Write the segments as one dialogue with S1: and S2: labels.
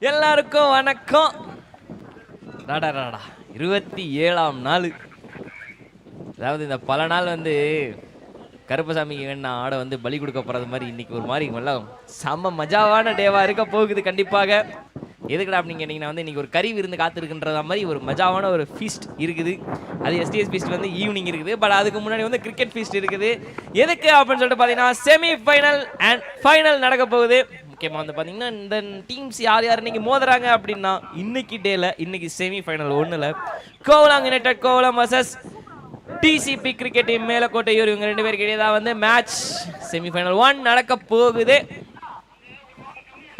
S1: எல்லாருக்கும் வணக்கம். 27ஆம் நாள். அதாவது இந்த பல நாள் வந்து கருப்பசாமிக்கு வேணா ஆடை வந்து பலி கொடுக்க போறது மாதிரி இன்னைக்கு ஒரு மாதிரி எல்லாம் செம்ம மஜாவான டேவா இருக்க போகுது. கண்டிப்பாக எதுக்குடா அப்படின்னு கேட்டீங்கன்னா வந்து இன்னைக்கு ஒரு கறி விருந்து காத்திருக்குன்ற மாதிரி ஒரு மஜாவான ஒரு ஃபீஸ்ட் இருக்குது. அது எஸ்டிஎஸ் ஃபீஸ்ட் வந்து ஈவினிங் இருக்குது. பட் அதுக்கு முன்னாடி வந்து கிரிக்கெட் ஃபீஸ்ட் இருக்குது. எதுக்கு அப்படின்னு சொல்லிட்டு பார்த்தீங்கன்னா செமி ஃபைனல் அண்ட் ஃபைனல் நடக்க போகுது. முக்கியமாக வந்து பார்த்தீங்கன்னா இந்த டீம்ஸ் யார் யார் இன்னைக்கு மோதுறாங்க அப்படின்னா இன்னைக்கு டேல இன்னைக்கு செமி ஃபைனல் 1ல் Kovalam united Kovalam versus DCB cricket team Melakottai இவங்க 2 பேருக்கு இடையே தான் வந்து மேட்ச் செமிஃபைனல் 1 நடக்க போகுது.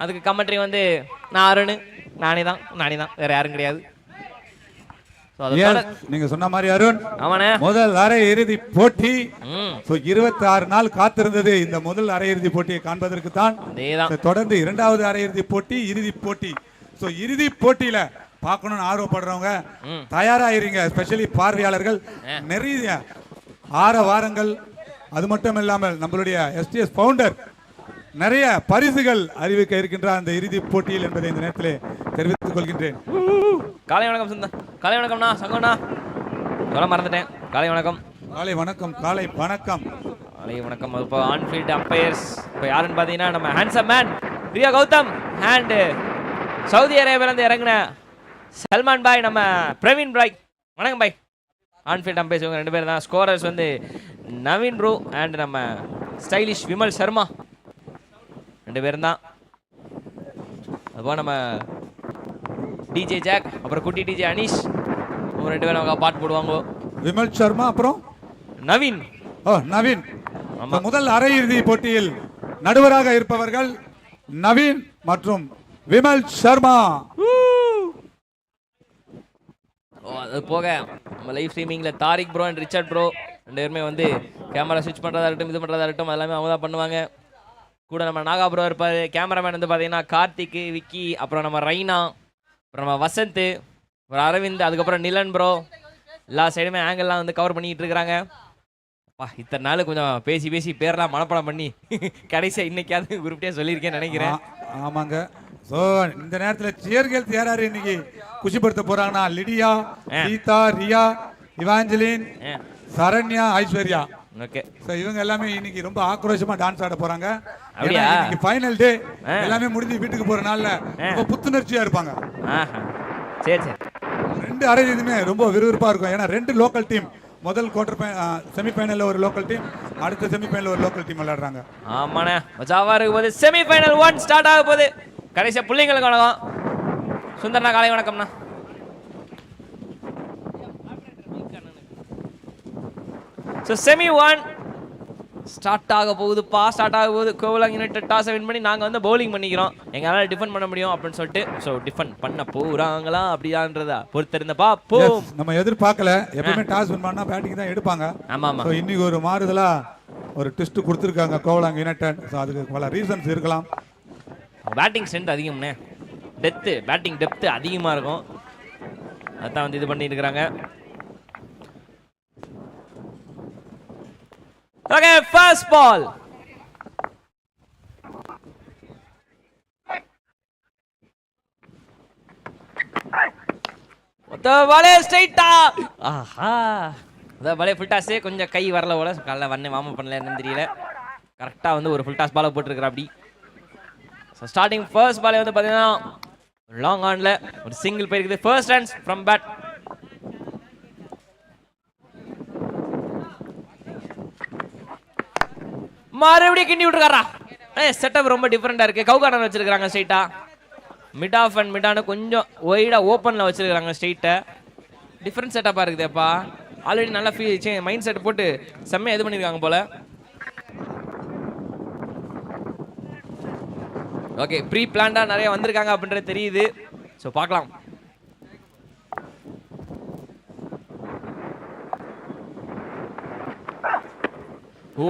S1: அதுக்கு கமெண்ட்ரி வந்து நான் அருண், நானே தான் வேற யாரும் கிடையாது.
S2: நீங்க சொன்ன மாதிரி அருண்,
S1: ஆமாண்ணே,
S2: முதல் அரை இறுதி போட்டி 26 நாள் காத்திருந்தது இந்த முதல் அரை இறுதி போட்டியை காண்பதற்கு தான். தொடர்ந்து இரண்டாவது அரை இறுதி போட்டி, இறுதி போட்டி. இறுதி போட்டியில பார்க்கணும்னு ஆர்வப்படுறவங்க தயாராயிருங்க. ஸ்பெஷலி பார்வையாளர்கள் நிறைய வாரங்கள். அது மட்டும் இல்லாமல் நம்மளுடைய எஸ்டிஎஸ் ஃபவுண்டர் நிறைய பரிசுகள் அறிவிக்க இருக்கின்ற அந்த இறுதி போட்டியில் என்பதை இந்த நேரத்தில் தெரிவித்துக் கொள்கின்றேன்.
S1: காலை வணக்கம் சந்தா. காலை வணக்கம்ண்ணா சங்கோண்ணா. சொல்ல மறந்துட்டேன். காலை வணக்கம்.
S2: காலை வணக்கம். காலை வணக்கம்.
S1: காலை வணக்கம். இப்போ ஆன்ஃபீல்ட் அம்பையர்ஸ் இப்போ யாருன்னு பார்த்தீங்கன்னா நம்ம handsome man Priya Gautham and Saudi அரேபியாவிலேருந்து இறங்கின சல்மான் பாய், நம்ம பிரவீன் பாய். வணக்கம் பாய். ஆன்ஃபீல்ட் அம்பையர்ஸ் இவங்க 2 பேர் தான். ஸ்கோரர்ஸ் வந்து நவீன் ப்ரோ அண்ட் நம்ம ஸ்டைலிஷ் விமல் சர்மா 2 பேரும் தான். அதுபோல் நம்ம டிஜே ஜாக், அப்புறம் குட்டி டிஜே அனீஷ், இவங்க 2 பேரும் அவங்க பாட்டு போடுவாங்க.
S2: விமல் சர்மா அப்புறம்
S1: நவீன்.
S2: நவீன். முதல் அரையிறுதி போட்டியில் நடுவராக இருப்பவர்கள் நவீன் மற்றும் விமல் சர்மா.
S1: அது போக நம்ம லைவ் ஸ்ட்ரீமிங்கில் Tariq bro and Richard bro 2 பேருமே வந்து கேமரா ஸ்விட்ச் பண்ணுறதா இருக்கட்டும், இது பண்ணுறதா இருக்கட்டும், எல்லாமே அவங்க தான் பண்ணுவாங்க. கூட நம்ம நாகா ப்ரோ இருப்பார். கேமராமேன் வந்து பார்த்தீங்கன்னா கார்த்திக், விக்கி, அப்புறம் நம்ம ரைனா, அப்புறம் நம்ம வசந்த், அப்புறம் அரவிந்த், அதுக்கப்புறம் நிலன் ப்ரோ. எல்லா சைடுமே ஆங்கிள்லாம் வந்து கவர் பண்ணிக்கிட்டு இருக்கிறாங்க. இத்தனை நாள் கொஞ்சம் பேசி பேர்லாம் மனப்பாடம் பண்ணி கடைசியாக இன்னைக்காவது குரூப்டே சொல்லியிருக்கேன்னு நினைக்கிறேன்.
S2: ஆமாங்க. ஸோ இந்த நேரத்தில் சியர்கள் யாராரு இன்னைக்கு குஷிப்படுத்த போறாங்கன்னா Lydia, Geetha, Riya, Evangeline, Saranya, Aishwarya.
S1: Okay.
S2: So இவங்க எல்லாமே இன்னைக்கு ரொம்ப ஆக்ரோஷமா டான்ஸ் ஆட போறாங்க. இன்னைக்கு ஃபைனல் டே, எல்லாமே முடிஞ்சு வீட்டுக்கு போற நாள்ல ரொம்ப புத்துணர்ச்சியா இருப்பாங்க.
S1: சரி சரி.
S2: 2 அரை இதுமே ரொம்ப விறுவிறுப்பா இருக்கும். ஏன்னா 2 லோக்கல் டீம் முதல் குவார்டர் செமிஃபைனல்ல ஒரு லோக்கல் டீம், அடுத்த செமிஃபைனல்ல ஒரு லோக்கல் டீம் விளையாடுறாங்க.
S1: ஆமாண்ணே, மஜாவா இருக்கு போது. செமிஃபைனல் 1 ஸ்டார்ட் ஆக போகுது. கடைசியா பிள்ளைங்களுக்கு வணக்கம். சுந்தர்ண்ணா காலை வணக்கம்ண்ணா. ஸோ செமி 1 ஸ்டார்ட் ஆக போகுதுப்பா. ஸ்டார்ட் ஆக போகுது. கோவளம் யுனைடெட் டாஸை வின் பண்ணி நாங்கள் வந்து பவுலிங் பண்ணிக்கிறோம். எங்களால் டிஃபெண்ட் பண்ண முடியும் அப்படின்னு சொல்லிட்டு. ஸோ டிஃபெண்ட் பண்ண போகிறாங்களா அப்படியான்றதா பொறுத்திருந்த பார்ப்போம்.
S2: நம்ம எதிர்பார்க்கல. எப்பவுமே டாஸ் வின் பண்ணா பேட்டிங் தான் எடுப்பாங்க.
S1: ஆமாம்.
S2: ஸோ இன்னைக்கு ஒரு மாறுதலா ஒரு ட்விஸ்ட் கொடுத்துருக்காங்க கோவளம் யுனைடெட். ஸோ அதுக்கு பல ரீசன்ஸ் இருக்கலாம்.
S1: பேட்டிங் ஸ்ட்ரென்த் அதிகம்னே, பேட்டிங் டெப்த் அதிகமாக இருக்கும். அதான் வந்து இது பண்ணிட்டு இருக்கிறாங்க. Okay, first ball. பாலே ஸ்ட்ரைட்டா. ஆஹா, அதான் பாலே ஃபுல் டாஸ். கொஞ்சம் கை வரல போல, காலைல வண்ணே வார்ம் பண்ணல என்னன்னு தெரியல. கரெக்டாக வந்து ஒரு ஃபுல் டாஸ் பாலை போட்டுருக்குற அப்படி. ஸோ ஸ்டார்டிங் ஃபர்ஸ்ட் பாலே வந்து பார்த்தீங்கன்னா லாங் ஆன்ல ஒரு சிங்கிள் போயிருக்குது. First runs from bat. மறுபடியும் கிண்டி விட்டுருக்காரா. செட்டப் ரொம்ப டிஃப்ரெண்டா இருக்கு. கவுகார்டன் வச்சிருக்காங்க ஸ்ட்ரைட்டா. மிட் ஆஃப் அண்ட் மிட்டான கொஞ்சம் ஒய்டா ஓப்பன்ல வச்சிருக்காங்க ஸ்ட்ரைட்டை. டிஃப்ரெண்ட் செட்டப்பா இருக்குதுப்பா. ஆல்ரெடி நல்லா மைண்ட் செட் போட்டு செம்மையா இது பண்ணிருக்காங்க போல. ஓகே, ப்ரீ பிளான்டா நிறைய வந்திருக்காங்க அப்படின்றது தெரியுது. ஸோ பார்க்கலாம். ஓ,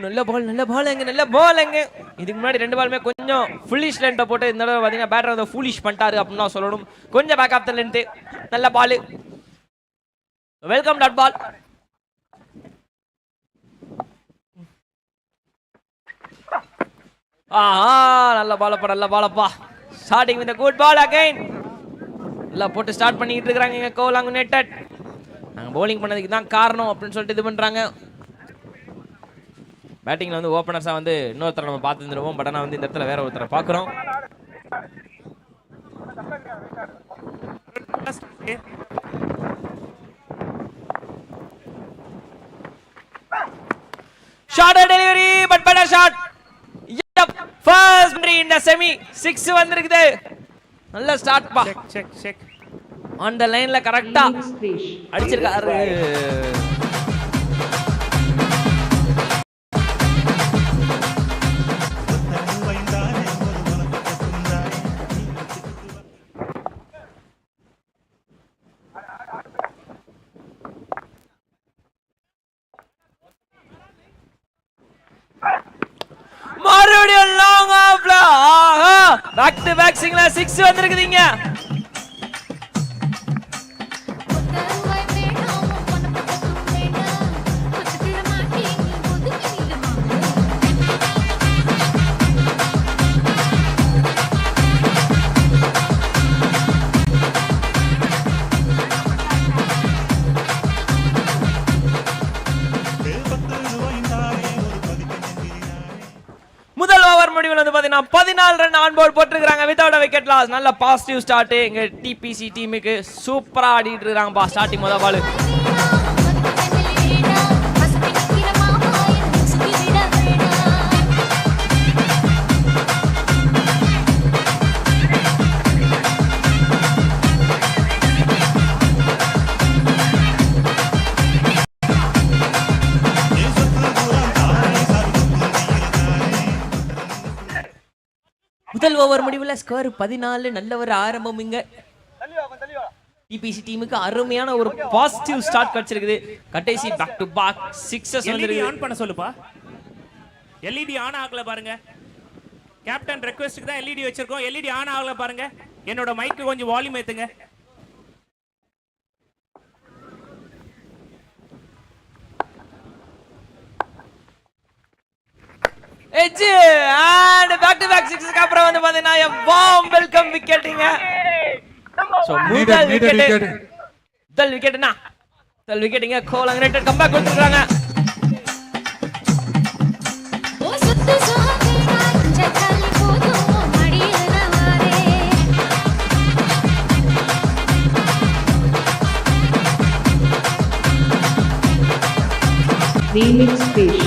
S1: நல்ல பால் எங்க. இதுக்கு முன்னாடி 2 பாலுமே கொஞ்சம் ஃபுல்லிஷ் லென்த்தை போட்டு இந்த தடவை பார்த்தீங்கன்னா பேட்டர் வந்து ஃபுல்லிஷ் பண்ணிட்டாரு அப்படின்னு தான் சொல்லணும். கொஞ்சம் பேக் ஆஃப் த லென்த்து. நல்ல பால். Welcome dot ball. ஆஹா, நல்ல Balappa. starting with a good ball again. நல்லா போட்டு ஸ்டார்ட் பண்ணிட்டு இருக்காங்க இங்க கோலாங் யுனைடெட். நாங்க bowling பண்ணதுக்கு தான் காரணம் அப்படினு சொல்லிட்டு இது பண்றாங்க. பேட்டிங்ல வந்து ஓபனர்ஸா வந்து இன்னொருத்தர நம்ம பார்த்து இருந்தோம். பட் ஆனா வந்து இந்த இடத்துல வேற ஒருத்தர பார்க்கறோம். Shot delivery but better shot. Yep, first entry in the semi 6 வந்திருக்குது. நல்ல ஸ்டார்ட் பா. செக் on the line ல கரெக்ட்டா அடிச்சிருக்காரு. மறுபடியும் லாங் ஆஃப்ல ஆஹா பேக் டு பேக் சிங்கிளா 6 வந்திருக்குதுங்க. முதல் ஓவர் முடிவில் வந்து பாத்தீங்கன்னா 14 ரன் ஆன் போர்ட் போட்டுருக்காங்க வித்அவுட் விக்கெட் லாஸ். நல்ல பாசிட்டிவ் ஸ்டார்ட் எங்க டிபிசி டீமுக்கு. சூப்பரா ஆடிட்டு இருக்காங்க பா. ஸ்டார்டிங் முதல் பால் முதல் ஓவர் முடிவில் ஸ்கோர் 14. நல்ல ஒரு ஆரம்பம் இங்க டிபிசி டீமுக்கு. அருமையான ஒரு பாசிட்டிவ் ஸ்டார்ட் கிடைச்சிருக்குது. கடைசி பேக் டு பேக் 6s வந்திருக்கு.
S3: ஆன் பண்ண சொல்லுப்பா. எல்இடி ஆன் ஆகல பாருங்க. கேப்டன் ரெக்வெஸ்ட்க்கு தான் எல்இடி வச்சிருக்கோம். எல்இடி ஆன் ஆகல பாருங்க. என்னோட மைக்கு கொஞ்சம் வால்யூம் ஏத்துங்க.
S1: Edge and back to back 6க்கு அப்புறம் வந்து பாத்தீங்கன்னா வார்ம் வெல்கம் விக்கெட்டிங்க. சோ முதல் விக்கெட்டுங்க கோலாங் யுனைடெட் கம்பேக் கொடுத்துறாங்க.
S4: Remix fish.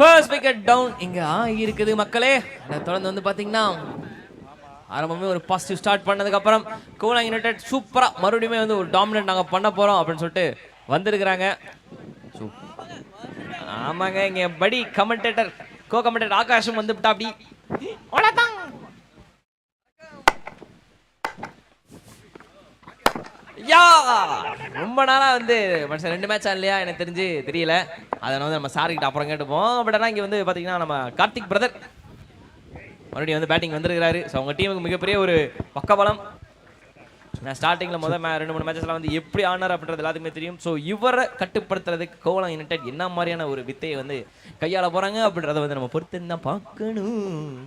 S1: First wicket down இங்க இருக்குது மக்களே. தொடர்ந்து வந்து பாத்தீங்கன்னா ஆரம்பமே ஒரு பாசிட்டிவ் ஸ்டார்ட் பண்ணதுக்கு அப்புறம் கோலாங் யுனைடெட் சூப்பரா மறுபடியும் வந்து ஒரு டாமினேட் நாங்க பண்ண போறோம் அப்படின்னு சொல்லிட்டு வந்திருக்கிறாங்க. ஆமாங்க இங்க படி கமெண்டேட்டர் கோ கமெண்டேட்டர் ஆகாஷம் வந்து விட்டா அப்படி யா ரொம்ப நாளா வந்து மனுஷன் 2 மேட்ச் இல்லையா எனக்கு தெரிஞ்சு தெரியல. அதை வந்து நம்ம சார்கிட்ட அப்புறம் கேட்டுப்போம். பட் ஆனால் இங்கே வந்து பார்த்தீங்கன்னா நம்ம கார்த்திக் பிரதர் மறுபடியும் வந்து பேட்டிங் வந்திருக்கிறாரு. ஸோ அவங்க டீமுக்கு மிகப்பெரிய ஒரு பக்கபலம். நான் ஸ்டார்டிங்கில் 2-3 மேட்சஸ்லாம் வந்து எப்படி ஆனார் அப்படின்றது எல்லாத்துக்குமே தெரியும். ஸோ இவரை கட்டுப்படுத்துறதுக்கு கோலாங் யுனைடெட் என்ன மாதிரியான ஒரு வித்தையை வந்து கையாள போகிறாங்க அப்படின்றத வந்து நம்ம பொறுத்து தான் பார்க்கணும்.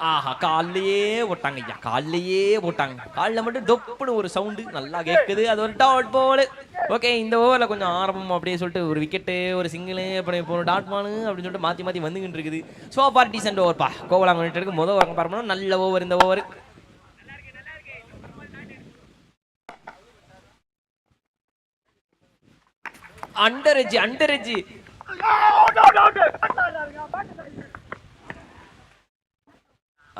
S1: ஆஹா காலையே போட்டாங்க ஐயா, காலையே போட்டாங்க. காலில் மட்டும் தொப்புன்னு ஒரு சவுண்டு நல்லா கேட்குது. அது ஒரு டாட் பால். ஓகே இந்த ஓவரில் கொஞ்சம் ஆரம்பம் அப்படியே சொல்லிட்டு ஒரு விக்கெட்டு ஒரு சிங்கிளு அப்புறம் இப்போ ஒரு டாட் பாலு அப்படின்னு சொல்லிட்டு மாற்றி மாற்றி வந்துகிட்டு இருக்குது. ஸோ ஃபார் டீசென்ட் ஓவர்ப்பா கோலாங் யுனைடெட்க்கு முதல் ஓவர் பார்க்கணும். நல்ல ஓவர் இந்த over. Under edgy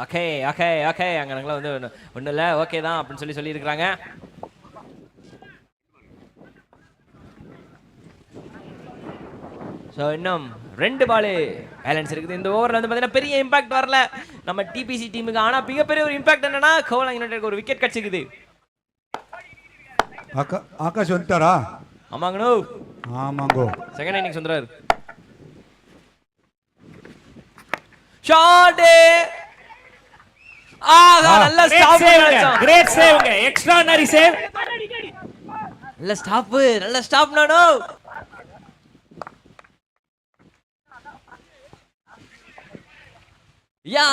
S1: okay okay okay அங்கனங்கள வந்து ஒன்றும் இல்லை ஓகே தான் அப்படின்னு சொல்லியிருக்கிறாங்க. ஸோ இன்னும் 2 பால் பேலன்ஸ் இருக்குது. இந்த ஓவரில் வந்து பார்த்தீங்கன்னா பெரிய இம்பாக்ட் வரல நம்ம டிபிசி டீமுக்கு. ஆனால் மிகப்பெரிய ஒரு இம்பாக்ட் என்னன்னா கோவளம் யுனைடெட் ஒரு விக்கெட் கிடச்சிக்குது.
S2: ஆகாஷ் வந்துட்டாரா?
S1: ஆமாங்கண்ணோ,
S2: ஆமாங்கோ.
S1: செகண்ட் இன்னிங்ஸ் வந்துறாரு. ஷாட் நல்ல ஸ்டாப்.
S3: கிரேட் சேவ்ங்க, எக்ஸ்ட்ராஆர்டினரி சேவ்.
S1: நல்ல ஸ்டாப் நானோ.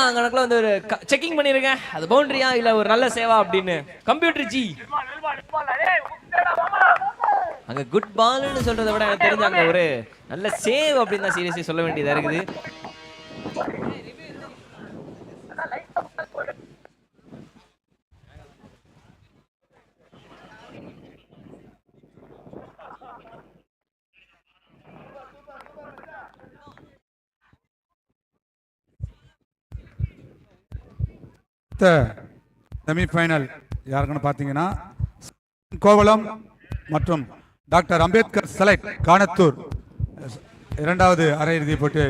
S1: அங்கனக்குள்ள வந்து ஒரு செக்கிங் பண்ணிருக்கேன், அது பவுண்டரியா இல்ல ஒரு நல்ல சேவா அப்படின்னு. கம்ப்யூட்டர் ஜி அங்க குட் பால்னு சொல்றதை விட எனக்கு தெரிஞ்ச அங்க ஒரு நல்ல சேவ் அப்படின்னு தான் சீரியஸா சொல்ல வேண்டியதா இருக்குது.
S2: செமிஃபைனல் யாருக்குன்னு பார்த்தீங்கன்னா கோவளம் மற்றும் டாக்டர் அம்பேத்கர் செலக்ட் காணத்தூர் இரண்டாவது அரையிறுதி போட்டு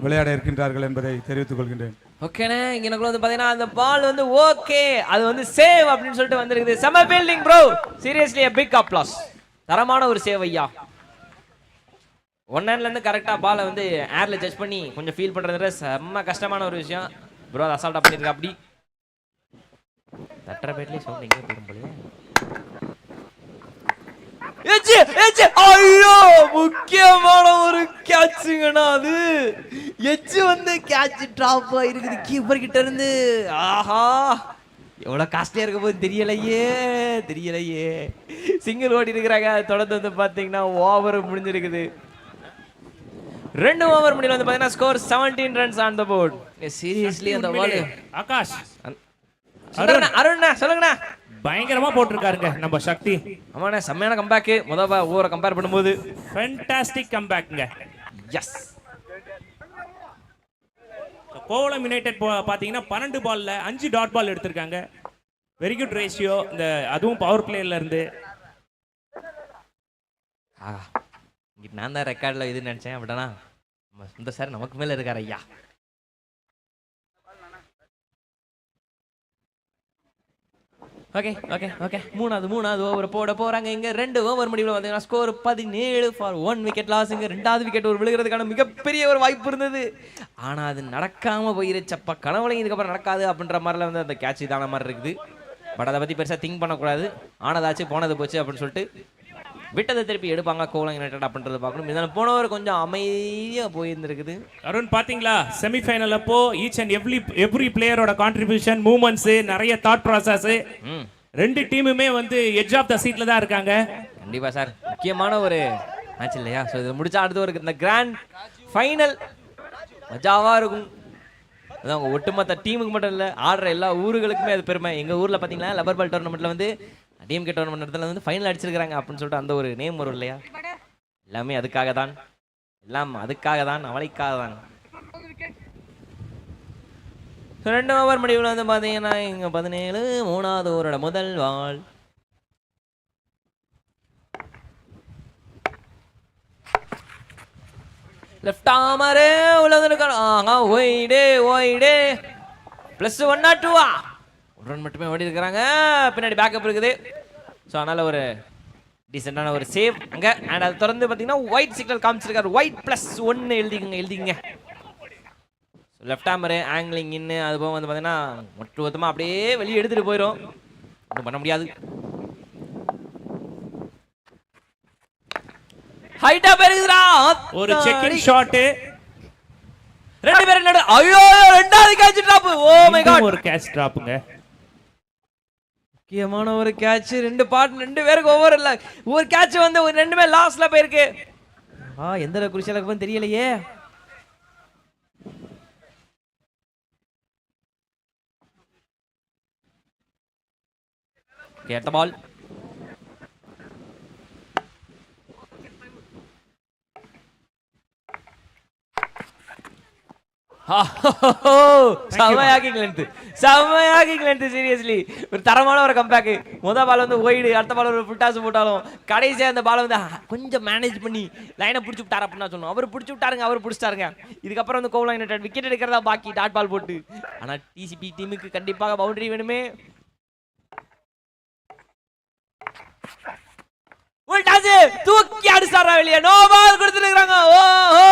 S2: விளையாட இருக்கின்றார்கள் என்பதை தெரிவித்துக் கொள்கின்றேன்.
S1: ஓகேண்ணே, இங்க எனக்குள்ள வந்து பாத்தீங்கன்னா அந்த பால் வந்து ஓகே, அது வந்து சேவ் அப்படின்னு சொல்லிட்டு வந்திருக்குது. செம fielding bro, seriously a big applause. தரமான ஒரு சேவ் ஐயா. ஒன் ஹேண்ட்ல இருந்து கரெக்டா பாலை வந்து ஏர்ல ஜட்ஜ் பண்ணி கொஞ்சம் ஃபீல் பண்றது செம்ம கஷ்டமான ஒரு விஷயம் ப்ரோ. அதை அசால்ட்டா பண்ணிருக்க. அப்படி தட்டற பேட்லயே சவுண்ட் எங்க போயிடும் போல. ஐயோ, முக்கியமான ஒரு கேட்சுங்கண்ணா அது. எச்சு வந்து கேட்ச் டிராப் ஆயிருக்குது கீப்பர் கிட்ட இருந்து. ஆஹா, எவ்வளவு காஸ்ட்லியா இருக்க போது தெரியலையே. சிங்கிள் ஓடி இருக்கிறாங்க. தொடர்ந்து வந்து பாத்தீங்கன்னா ஓவர் முடிஞ்சிருக்குது. 2 ஓவர் முடியல வந்து பாத்தீங்கன்னா score 17 runs on the board. Seriously அந்த பால்
S3: ஆகாஷ்
S1: அருண் சொல்லுங்கண்ணா.
S3: பயங்கரமா போட்டிருக்காருங்க நம்ம சக்தி.
S1: ஆமாண்ணே, செம்மையான கம்பேக். முதல்ல ஓவரை கம்பேர் பண்ணும்போது
S3: ஃபேண்டாஸ்டிக் கம்பேக்ங்க.
S1: எஸ்.
S3: கோவளம் யுனைடெட் பாத்தீங்கன்னா 12 பால்ல 5 டாட் பால் எடுத்திருக்காங்க. Very good ratio. இந்த அதுவும் பவர் பிளேயர்ல இருந்து.
S1: நான் தான் ரெக்கார்ட்ல இது நினைச்சேன். அப்படின்னா நம்ம சுந்தர் சார் நமக்கு மேல இருக்காரு ஐயா. ஓகே மூணாவது ஓவர் போட போறாங்க. இங்க 2 ஓவர் முடிவுல வந்தீங்கன்னா ஸ்கோர் 17 ஃபார் 1 விக்கெட் லாஸ். இங்க 2வது விக்கெட் ஒரு விழுகிறதுக்கான மிகப்பெரிய ஒரு வாய்ப்பு இருந்தது. ஆனா அது நடக்காம போயிருச்சப்பா. கனவுலையும் இதுக்கப்புறம் நடக்காது அப்படின்ற மாதிரில வந்து அந்த கேட்ச் இதான மாதிரி இருக்குது. பட் அதை பத்தி பெருசா திங்க் பண்ணக்கூடாது. ஆனதாச்சு போனது போச்சு அப்படின்னு சொல்லிட்டு விட்டதை திருப்பி எடுப்பாங்க கோவளம் யுனைடெட் அப்படின்றத பார்க்கணும். இதனால போனவர் கொஞ்சம் அமைதியா போயிருந்துருக்குது.
S3: அருண் பாத்தீங்களா செமிஃபைனல் அப்போ ஈச் அண்ட் எவ்ரி பிளேயரோட கான்ட்ரிபியூஷன், மூவ்மெண்ட்ஸ், நிறைய தாட் ப்ராசஸ். 2 டீமுமே வந்து எட்ஜ் ஆஃப் த சீட்ல தான் இருக்காங்க.
S1: கண்டிப்பா சார், முக்கியமான ஒரு மேட்ச் இல்லையா? ஸோ இது முடிச்சா அடுத்து ஒரு இந்த கிராண்ட் ஃபைனல் மஜாவா இருக்கும். அதான் உங்க ஒட்டுமொத்த டீமுக்கு மட்டும் இல்லை, ஆடுற எல்லா ஊர்களுக்குமே அது பெருமை. எங்க ஊர்ல பாத்தீங்கன்னா லப்பர் பால் டோர்னமெண்ட்ல வந்து டிஎம்கே டோர்னமெண்ட் இடத்துல வந்து ஃபைனல் அடிச்சிருக்காங்க அப்படின்னு சொல்லிட்டு அந்த ஒரு நேம் வரும் இல்லையா? எல்லாமே அதுக்காக தான், அவளைக்காக தான். 2 ஓவர் முடிவில் வந்து பார்த்தீங்கன்னா இங்கே 17 3வது ஓவரோட முதல் பால். லெஃப்ட் ஆமரே உள்ள ஒய்டே +1 or 2 ஒரு ரன் மட்டுமே ஓடி இருக்கிறாங்க. பின்னாடி பேக்கப் இருக்குது. ஸோ அதனால ஒரு டீசெண்டான ஒரு சேவ் அங்கே. அண்ட் அதை தொடர்ந்து பார்த்தீங்கன்னா ஒயிட் சிக்னல் காமிச்சிருக்காரு. ஒயிட் +1 எழுதிங்க. லெஃப்ட் ஹேமரு ஆங்கிலிங் இன்னு அது போக வந்து பார்த்தீங்கன்னா மொத்தமாக அப்படியே வெளியே எடுத்துட்டு போயிடும். ஒன்றும் பண்ண முடியாது. ஹைட்டா பெருகுதுடா.
S3: ஒரு செக்கிங் ஷாட்.
S1: 2 பேர் நடு. ஐயோ, 2வது catch drop. Oh my god,
S3: ஒரு கேட்ச் டிராப்ங்க.
S1: முக்கியமான ஒரு கேட்ச். 2 பேருக்கு ஓவர் இல்ல. ஒரு கேட்ச் வந்து ஒரு 2மே லாஸ்ட்ல போயிருக்கு. எந்த அளவுக்கு குருஷியலா இருக்குன்னு தெரியலையே. கேட்ட பால். செமையாகிங்களேன் சீரியஸ்லி. ஒரு தரமான ஒரு கம்பேக். முதல் பால் வந்து ஒயிடு, அடுத்த பால் ஒரு ஃபுல் டாஸ் போட்டாலும் கடைசியாக அந்த பால் வந்து கொஞ்சம் மேனேஜ் பண்ணி லைனை பிடிச்சி விட்டார் அப்படின்னு சொல்லணும். அவர் பிடிச்சி விட்டாருங்க, அவர் பிடிச்சிட்டாருங்க. இதுக்கப்புறம் வந்து கோவலம் யுனைடெட் விக்கெட் எடுக்கிறதா பாக்கி, டாட் பால் போட்டு. ஆனால் டிசிபி டீமுக்கு கண்டிப்பாக பவுண்டரி வேணுமே. தூக்கி அடிச்சாரா வெளியே, நோ பால் கொடுத்துருக்காங்க. ஓஹோ,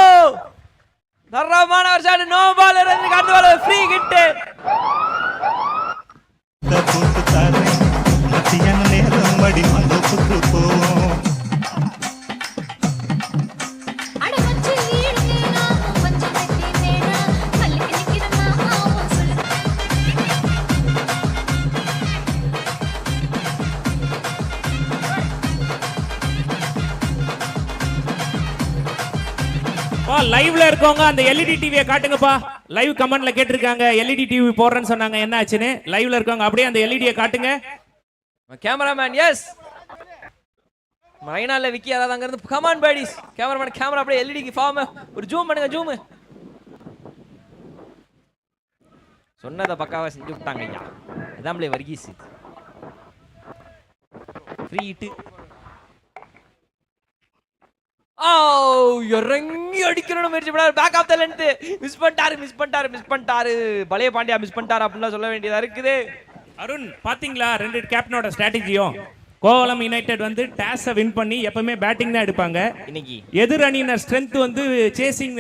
S1: தரமான ஒரு ஷாட், நோ பால் இருந்து அடுத்த பால் ஃப்ரீ ஹிட்.
S3: லைவ்ல இருக்கவங்க அந்த எல்இடி டிவியை காட்டுங்கப்பா. லைவ் கமெண்ட்ல கேட்டிருக்காங்க எல்இடி டிவி போடுறேன்னு சொன்னாங்க, என்ன ஆச்சுன்னு. லைவ்ல இருக்கவங்க அப்படியே அந்த எல்இடியை காட்டுங்க.
S1: கேமராமேன் எஸ் மைனால விக்கி யாராவது அங்க இருந்து கமான் பேடிஸ். கேமராமேன் கேமரா அப்படியே எல்இடிக்கு ஃபார்ம் ஒரு ஜூம் பண்ணுங்க, ஜூம். சொன்னதை பக்காவா செஞ்சு விட்டாங்க ஐயா. இதாம்லே வர்கீஸ் ஃப்ரீ ஹிட். இறங்கி அடிக்கணும் முயற்சி பண்ணாரு. Back of the length miss பண்ணிட்டாரு. பழைய பாண்டியா மிஸ் பண்ணிட்டாரு அப்படின்னு சொல்ல வேண்டியதா இருக்குது.
S3: அருண் பாத்தீங்களா ரெண்டு கேப்டனோட ஸ்ட்ராட்டஜியும்? கோவலம் யுனைடெட் வந்து டாஸை வின் பண்ணி எப்பவுமே பேட்டிங் தான் எடுப்பாங்க. இன்னைக்கு எதிர் அணியினர் ஸ்ட்ரென்த் வந்து சேசிங்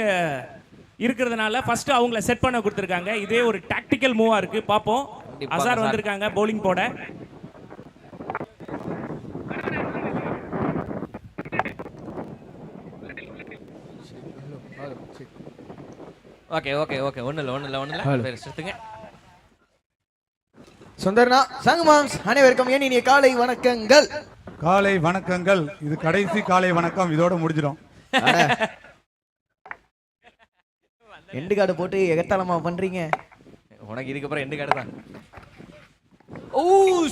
S3: இருக்கிறதுனால ஃபர்ஸ்ட் அவங்கள செட் பண்ண கொடுத்துருக்காங்க. இதே ஒரு டாக்டிக்கல் மூவா இருக்கு. பாப்போம். அசார் வந்திருக்காங்க பவுலிங் போட.
S1: ஓகே ஒண்ணு இல்ல சுத்துங்க.
S5: சுந்தர்னா சங்கமாம்ஸ் அனைவருக்கும் இனிய காலை வணக்கங்கள்.
S2: காலை வணக்கங்கள். இது கடைசி காலை வணக்கம், இதோட முடிஞ்சிடும்.
S5: எண்டு கார்டு போட்டு எகத்தாளமா பண்றீங்க.
S1: உனக்கு இதுக்கப்புறம் எண்டு கார்டு தான். ஓ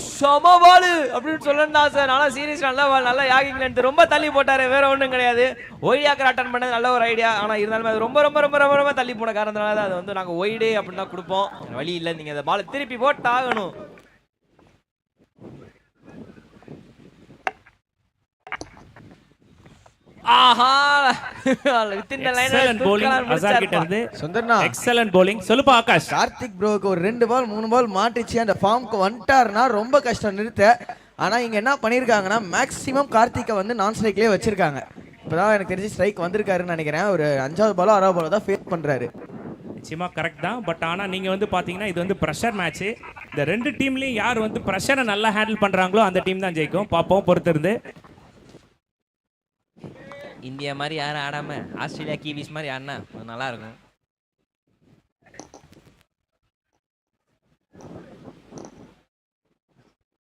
S1: சமபாலு அப்படின்னு சொல்லணும் சார். நல்லா சீரியஸ், நல்ல பால், நல்லா யாகிங்லேருந்து ரொம்ப தள்ளி போட்டாரு. வேற ஒன்றும் கிடையாது. ஒய்டியாக்கர் அட்டன் பண்ணது நல்ல ஒரு ஐடியா. ஆனால் இருந்தாலும் அது ரொம்ப ரொம்ப ரொம்ப ரொம்ப ரொம்ப தள்ளி போன காரணத்தினால தான் அது வந்து நாங்கள் ஒய்டே அப்படின்னு தான் கொடுப்போம். வழி இல்லை, நீங்கள் அந்த பால் திருப்பி போட்டு ஆகணும். ஆஹா வித்தின் தி லைன்
S3: சுந்தர்னா எக்ஸலென்ட் bowling. சொல்லுப்பா ஆகாஷ்.
S5: கார்த்திக் ப்ரோக்கு ஒரு 2 பால் 3 பால் மாட்டிச்சு அந்த ஃபார்முக்கு வந்துட்டாருன்னா ரொம்ப கஷ்டம் நிறுத்த. ஆனா இங்க என்ன பண்ணிருக்காங்கன்னா மேக்ஸிமம் கார்த்திகை வந்து நான் ஸ்ட்ரைக்லயே வச்சிருக்காங்க. இப்பதான் எனக்கு தெரிஞ்சு ஸ்ட்ரைக் வந்திருக்காருன்னு நினைக்கிறேன். ஒரு 5வது பாலோ 6வது பாலோ தான் ஃபேஸ் பண்றாரு.
S3: நிச்சயமா கரெக்ட் தான். பட் ஆனா நீங்க வந்து பாத்தீங்கன்னா இது வந்து பிரஷர் மேட்ச். இந்த ரெண்டு டீம்லயும் யார் வந்து பிரஷரை நல்லா ஹேண்டில் பண்றாங்களோ அந்த டீம் தான் ஜெயிக்கும். பாப்போம் பொறுத்திருந்து.
S1: இந்தியா மாதிரி யாரும் ஆடாம ஆஸ்திரேலியா கீவிஸ் மாதிரி ஆடினா நல்லா இருக்கும்.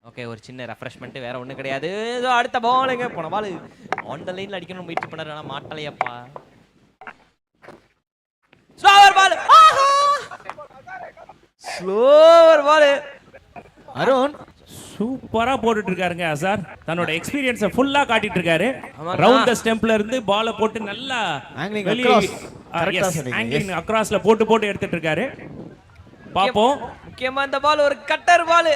S1: ஓகே, ஒரு சின்ன ரெஃப்ரெஷ்மெண்ட், வேற ஒன்றும் கிடையாது. அடுத்த பாலுங்க, போன பால் ஆன் த லைன்ல அடிக்கணும் முயற்சி பண்ணாரு, ஆனால் மாட்டலையப்பா. ஸ்லோவர் பால், ஸ்லோவர் பால்.
S5: அருண்
S3: சூப்பரா போட்டுட்டு இருக்காருங்க அசார். தன்னோட எக்ஸ்பீரியன்ஸை ஃபுல்லா காட்டிட்டு இருக்காரு. ரவுண்ட் த ஸ்டெம்ப்ல இருந்து பாலை போட்டு நல்லா ஆங்கிலிங் அக்ராஸ்ல போட்டு எடுத்துட்டு இருக்காரு. பாப்போம்.
S1: முக்கியமா இந்த பால் ஒரு கட்டர் பால்.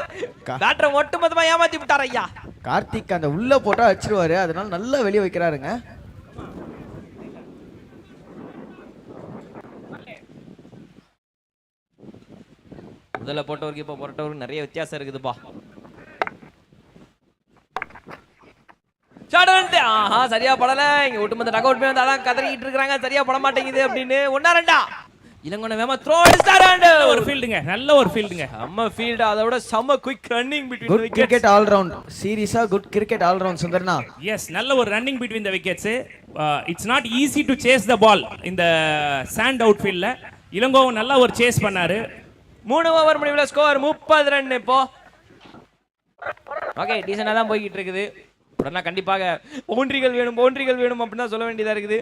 S1: பேட்டரை ஒட்டுமொத்தமா ஏமாத்தி விட்டார் ஐயா.
S5: கார்த்திக் அந்த உள்ள போட்டா வச்சிருவாரு, அதனால நல்லா வெளியே வைக்கிறாருங்க.
S1: முதல்ல போட்டவருக்கு இப்ப போட்டவருக்கு நிறைய வித்தியாசம் இருக்குதுப்பா. ஆஹா சரியா படல. இங்க ஒட்டுமொத்த டக் அவுட் வந்து அதான் கதறிட்டு இருக்காங்க, சரியா பட மாட்டேங்குது அப்படின்னு. 1-2 இளங்கோன வேமா த்ரோ அடிச்சாராண்ட்.
S3: ஒரு ஃபீல்டுங்க, நல்ல ஒரு ஃபீல்டுங்க.
S1: செம்ம ஃபீல்ட், அதோட செம்ம quick running between the wickets.
S5: Cricket all round சீரியஸா குட் கிரிக்கெட் ஆல் ரவுண்ட் சுந்தர்னா.
S3: எஸ், நல்ல ஒரு running between the wickets. It's not easy to chase the ball இந்த சாண்ட் அவுட் ஃபீல்ட்ல. இளங்கோவன் நல்ல ஒரு சேஸ் பண்ணாரு. 3
S1: ஓவர் முடிவுல ஸ்கோர் 30 ரன். இப்போ ஓகே, டீசெண்டா தான் போயிட்டு இருக்குது. உடனே கண்டிப்பாக பவுண்டரிகள் வேணும் அப்படின்னு தான் சொல்ல வேண்டியதா இருக்குது.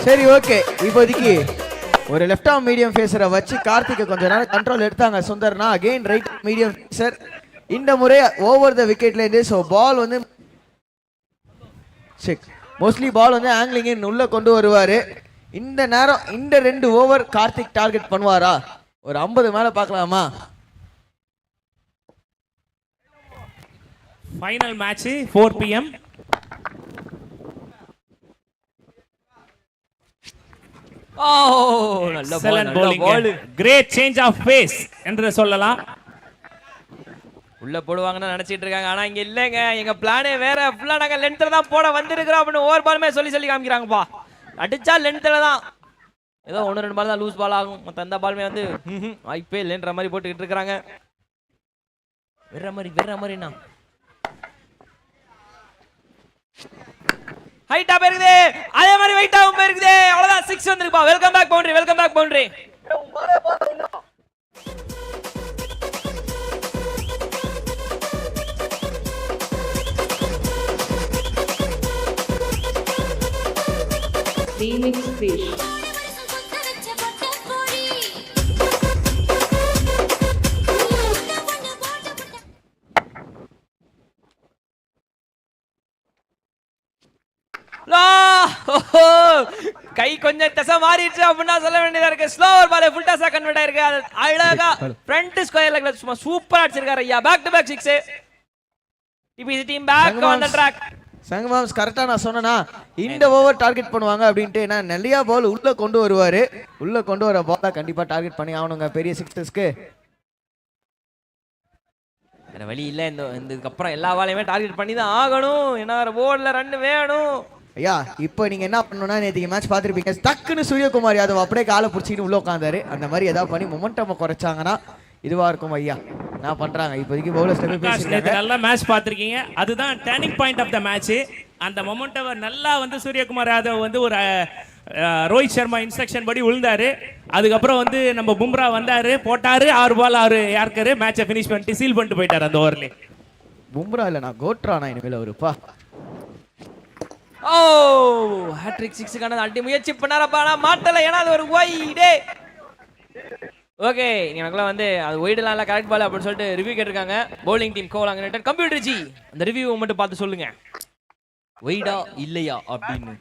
S5: சரி ஓகே, இப்போதைக்கு ஒரு லெஃப்ட் ஆர்ம் மீடியம் ஃபேஸரை வச்சு கார்த்திகை கொஞ்ச நேரம் கண்ட்ரோல் எடுத்தாங்க சுந்தர்னா. Again right medium pacer. இந்த முறை ஓவர் த விக்கெட்லேருந்து. ஸோ பால் வந்து செக், மோஸ்ட்லி பால் வந்து ஆங்கிலிங் உள்ள கொண்டு வருவார். இந்த நேரம் இந்த 2 ஓவர் கார்த்திக் டார்கெட் பண்ணுவாரா? ஒரு 50 மேலே பார்க்கலாமா?
S3: Final match 4 PM.
S1: நல்ல
S3: பால், கிரேட் சேஞ்ச் ஆஃப் பேஸ் என்று சொல்லலாம்.
S1: உள்ள போடுவாங்கன்னு நினைச்சிட்டு இருக்காங்க, ஆனா இங்க இல்லைங்க. எங்க பிளானே வேற. ஃபுல்லா நாங்க லென்த்ல தான் போட வந்திருக்கிறோம் அப்படின்னு ஒவ்வொரு பாலுமே சொல்லி காமிக்கிறாங்கப்பா. அடிச்சா லென்த்ல தான், ஏதோ 1-2 பால் தான் லூஸ் பால் ஆகும். மற்ற அந்த பாலுமே வந்து வாய்ப்பே இல்லைன்ற மாதிரி போட்டுக்கிட்டு இருக்கிறாங்க. வெற மாதிரிண்ணா ஹைட்டா போயிருக்குது, அதே மாதிரி வெயிட்டாவும் போயிருக்குது. அவ்வளவுதான், 6 வந்திருப்பா. Welcome back boundary, welcome back boundary.
S4: Remix Fish.
S1: கை கொஞ்சம் திசை மாறிடுச்சு அப்படின்னா சொல்ல வேண்டியதா இருக்கு. ஸ்லோவர் பால் ஃபுல் டாஸா கன்வெர்ட் ஆயிருக்கு. அது அழகா ஃப்ரண்ட் ஸ்கொயர் லெக்ல சும்மா சூப்பரா அடிச்சிருக்காரு ஐயா. Back to back 6. DPC team back on the track.
S5: சங்கமாம்ஸ் கரெக்டா நான் சொன்னேனா இந்த ஓவர் டார்கெட் பண்ணுவாங்க அப்படின்ட்டு. ஏன்னா நிறைய பால் உள்ள கொண்டு வருவாரு. உள்ள கொண்டு வர பாலை கண்டிப்பா டார்கெட் பண்ணி ஆகணுங்க பெரிய சிக்ஸஸ்க்கு.
S1: வேற வழி இல்ல. இதுக்கு அப்புறம் எல்லா பாலையுமே டார்கெட் பண்ணி தான் ஆகணும். ஏன்னா போர்ட்ல ரன் வேணும்
S5: ஐயா. இப்போ நீங்க என்ன பண்ணணும்னா, நேற்றுக்கு மேட்ச் பார்த்துருப்பீங்க, டக்குன்னு சூரியகுமார் யாதவ் அப்படியே காலை பிடிச்சிட்டு உள்ள உட்காந்தாரு. அந்த மாதிரி ஏதாவது பண்ணி மொமெண்டம் குறைச்சாங்கன்னா இதுவா இருக்கும் ஐயா. நான் பண்றாங்க இப்போதைக்கு பவுலர்ஸ்
S3: நல்லா மேட்ச் பார்த்திருக்கீங்க. அதுதான் turning point of the match. அந்த மொமெண்டம் நல்லா வந்து சூரியகுமார் யாதவ் வந்து ஒரு ரோஹித் சர்மா இன்ஸ்ட்ரக்ஷன் படி விழுந்தாரு. அதுக்கப்புறம் வந்து நம்ம பும்ரா வந்தாரு, போட்டாரு 6 பால் 6 யார்க்கரு மேட்சை ஃபினிஷ் பண்ணிட்டு சீல் பண்ணிட்டு போயிட்டாரு அந்த ஓவர்ல.
S5: பும்ரா இல்ல, நான் கோட்ரானா இனிமேல் ஒருப்பா.
S1: ஹேட்ரிக் 6க்கான அடி முயற்சி பண்ணாரப்பா, ஆனா மாட்டல. ஏன்னா அது ஒரு ஒய்டே. ஓகே, எனக்குலாம் வந்து அது ஒய்டெல்லாம் இல்லை, கரெக்ட் பால் அப்படின்னு சொல்லிட்டு ரிவ்யூ கேட்டிருக்காங்க. Bowling team Kovalam United. Computer ji அந்த ரிவ்யூ மட்டும் பார்த்து சொல்லுங்க, ஒய்டா இல்லையா அப்படின்னு.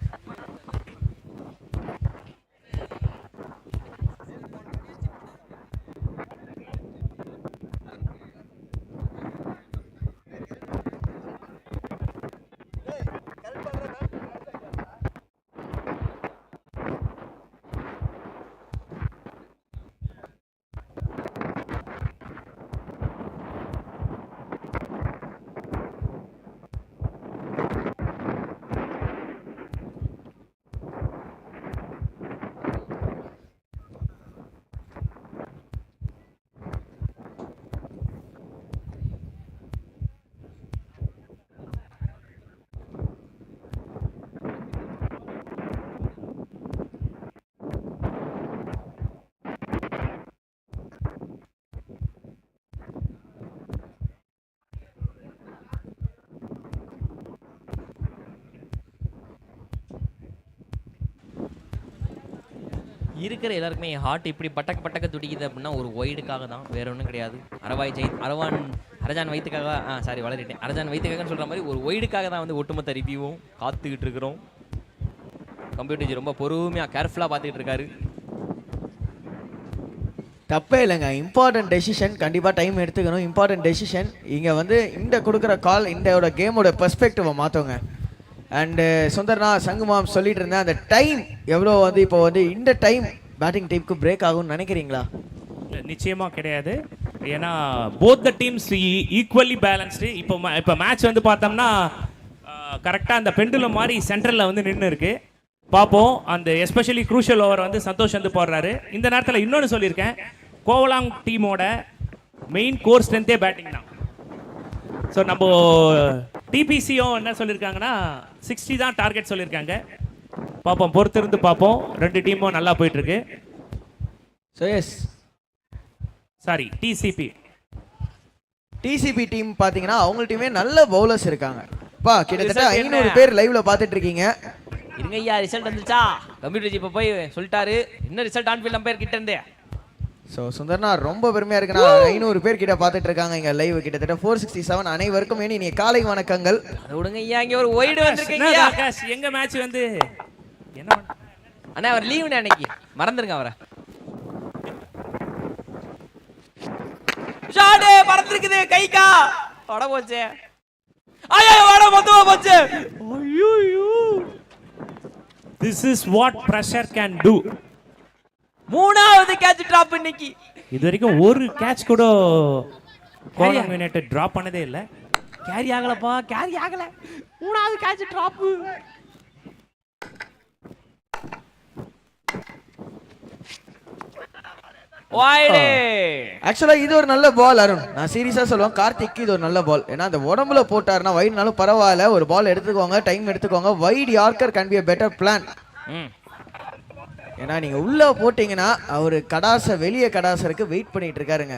S1: இருக்கிற எல்லாருக்குமே ஹார்ட் இப்படி பட்டக்க துடிக்குது அப்படின்னா ஒரு ஒய்டுக்காக தான், வேற ஒன்றும் கிடையாது. அரஜான் வயிற்றுக்காக வளரிட்டேன். அரஜான் வயிற்றுக்காகன்னு சொல்கிற மாதிரி ஒரு ஒய்டுக்காக தான் வந்து ஒட்டுமொத்த ரிவ்யூவும் காத்துக்கிட்டு இருக்கிறோம். கம்ப்யூட்டர் ரொம்ப பொறுமையாக கேர்ஃபுல்லாக பார்த்துக்கிட்டு இருக்காரு.
S5: தப்பே இல்லைங்க, இம்பார்ட்டன்ட் டெசிஷன், கண்டிப்பாக டைம் எடுத்துக்கணும். இம்பார்ட்டன்ட் டெசிஷன் இங்கே வந்து இந்த கொடுக்குற கால் இந்த கேமோட பெர்ஸ்பெக்டிவை மாற்றோங்க. அண்டு சுந்தர்னா சங்குமாம் சொல்லிட்டு இருந்தேன், அந்த டைம் எவ்வளோ வந்து இப்போ வந்து இந்த டைம் பேட்டிங் டீமுக்கு பிரேக் ஆகும்னு நினைக்கிறீங்களா?
S3: நிச்சயமாக கிடையாது. ஏன்னா both the teams equally balanced. இப்போ மேட்ச் வந்து பார்த்தோம்னா கரெக்டாக அந்த பெண்டுலம் மாதிரி சென்ட்ரலில் வந்து நின்று இருக்கு. பார்ப்போம். அந்த எஸ்பெஷலி க்ரூஷியல் ஓவர் வந்து சந்தோஷ் வந்து போடுறாரு. இந்த நேரத்தில் இன்னொன்று சொல்லியிருக்கேன், கோவலாங் டீமோட மெயின் கோர் ஸ்ட்ரென்த்தே பேட்டிங் தான். ஸோ நம்ம டிபிசியும் என்ன சொல்லியிருக்காங்கன்னா 60 தான் டார்கெட் சொல்லியிருக்காங்க. பார்ப்போம், பொறுத்திருந்து பார்ப்போம். 2 டீமும் நல்லா போயிட்டு இருக்கு.
S5: So yes
S3: sorry
S5: DCB team பார்த்தீங்கன்னா அவங்கள்ட்டையுமே நல்ல பவுலர்ஸ் இருக்காங்க. கிட்டத்தட்ட 500 பேர் லைவ்ல பார்த்துட்டு இருக்கீங்க.
S1: இருங்க ஐயா, ரிசல்ட் வந்துச்சா? கம்ப்யூட்டர் இப்போ போய் சொல்லிட்டாரு என்ன ரிசல்ட் ஆன்ஃபீல்ட் அம்பையர் கிட்ட இருந்தே.
S5: ஸோ சுந்தர்னா ரொம்ப பெருமையா இருக்குண்ணா. 500 பேர் கிட்ட பார்த்துட்டு இருக்காங்க இங்க லைவ். கிட்டத்தட்ட 467. அனைவருக்கும் இனி காலை வணக்கங்கள்.
S1: அதை விடுங்க ஐயா, இங்க ஒரு ஒய்டு வந்திருக்கீங்க.
S3: ஆகாஷ் எங்க மேட்ச் வந்து என்ன
S1: அண்ணா அவர் லீவுண்ணே அன்னைக்கு, மறந்துருங்க அவரை. ஷாட் பறந்துருக்குது கைக்கா, வட போச்சே. ஐயோ வட மொத்தமா போச்சு. ஐயோ
S3: this is what pressure can do.
S1: மூணாவது கேட்ச் டிராப் இன்னைக்கு.
S3: இது வரைக்கும் ஒரு கேட்ச் கூட கோலம் யுனைடெட் டிராப் பண்ணதே இல்ல.
S1: கேரி ஆகலப்பா, கேரி ஆகல. மூணாவது கேட்ச் டிராப். வைடே.
S5: ஆக்சுவலா இது ஒரு நல்ல பால் அருண். நான் சீரியஸா சொல்லுவேன், கார்த்திக் இது ஒரு நல்ல பால். ஏன்னா அந்த உடம்புல போட்டாருன்னா வைடுனாலும் பரவாயில்ல, ஒரு பால் எடுத்துக்கோங்க, டைம் எடுத்துக்கோங்க. Wide yorker can be a better plan. ஏன்னா நீங்க உள்ள போட்டீங்கன்னா அவரு கடாச வெளியே கடாசருக்கு வெயிட் பண்ணிட்டு இருக்காருங்க.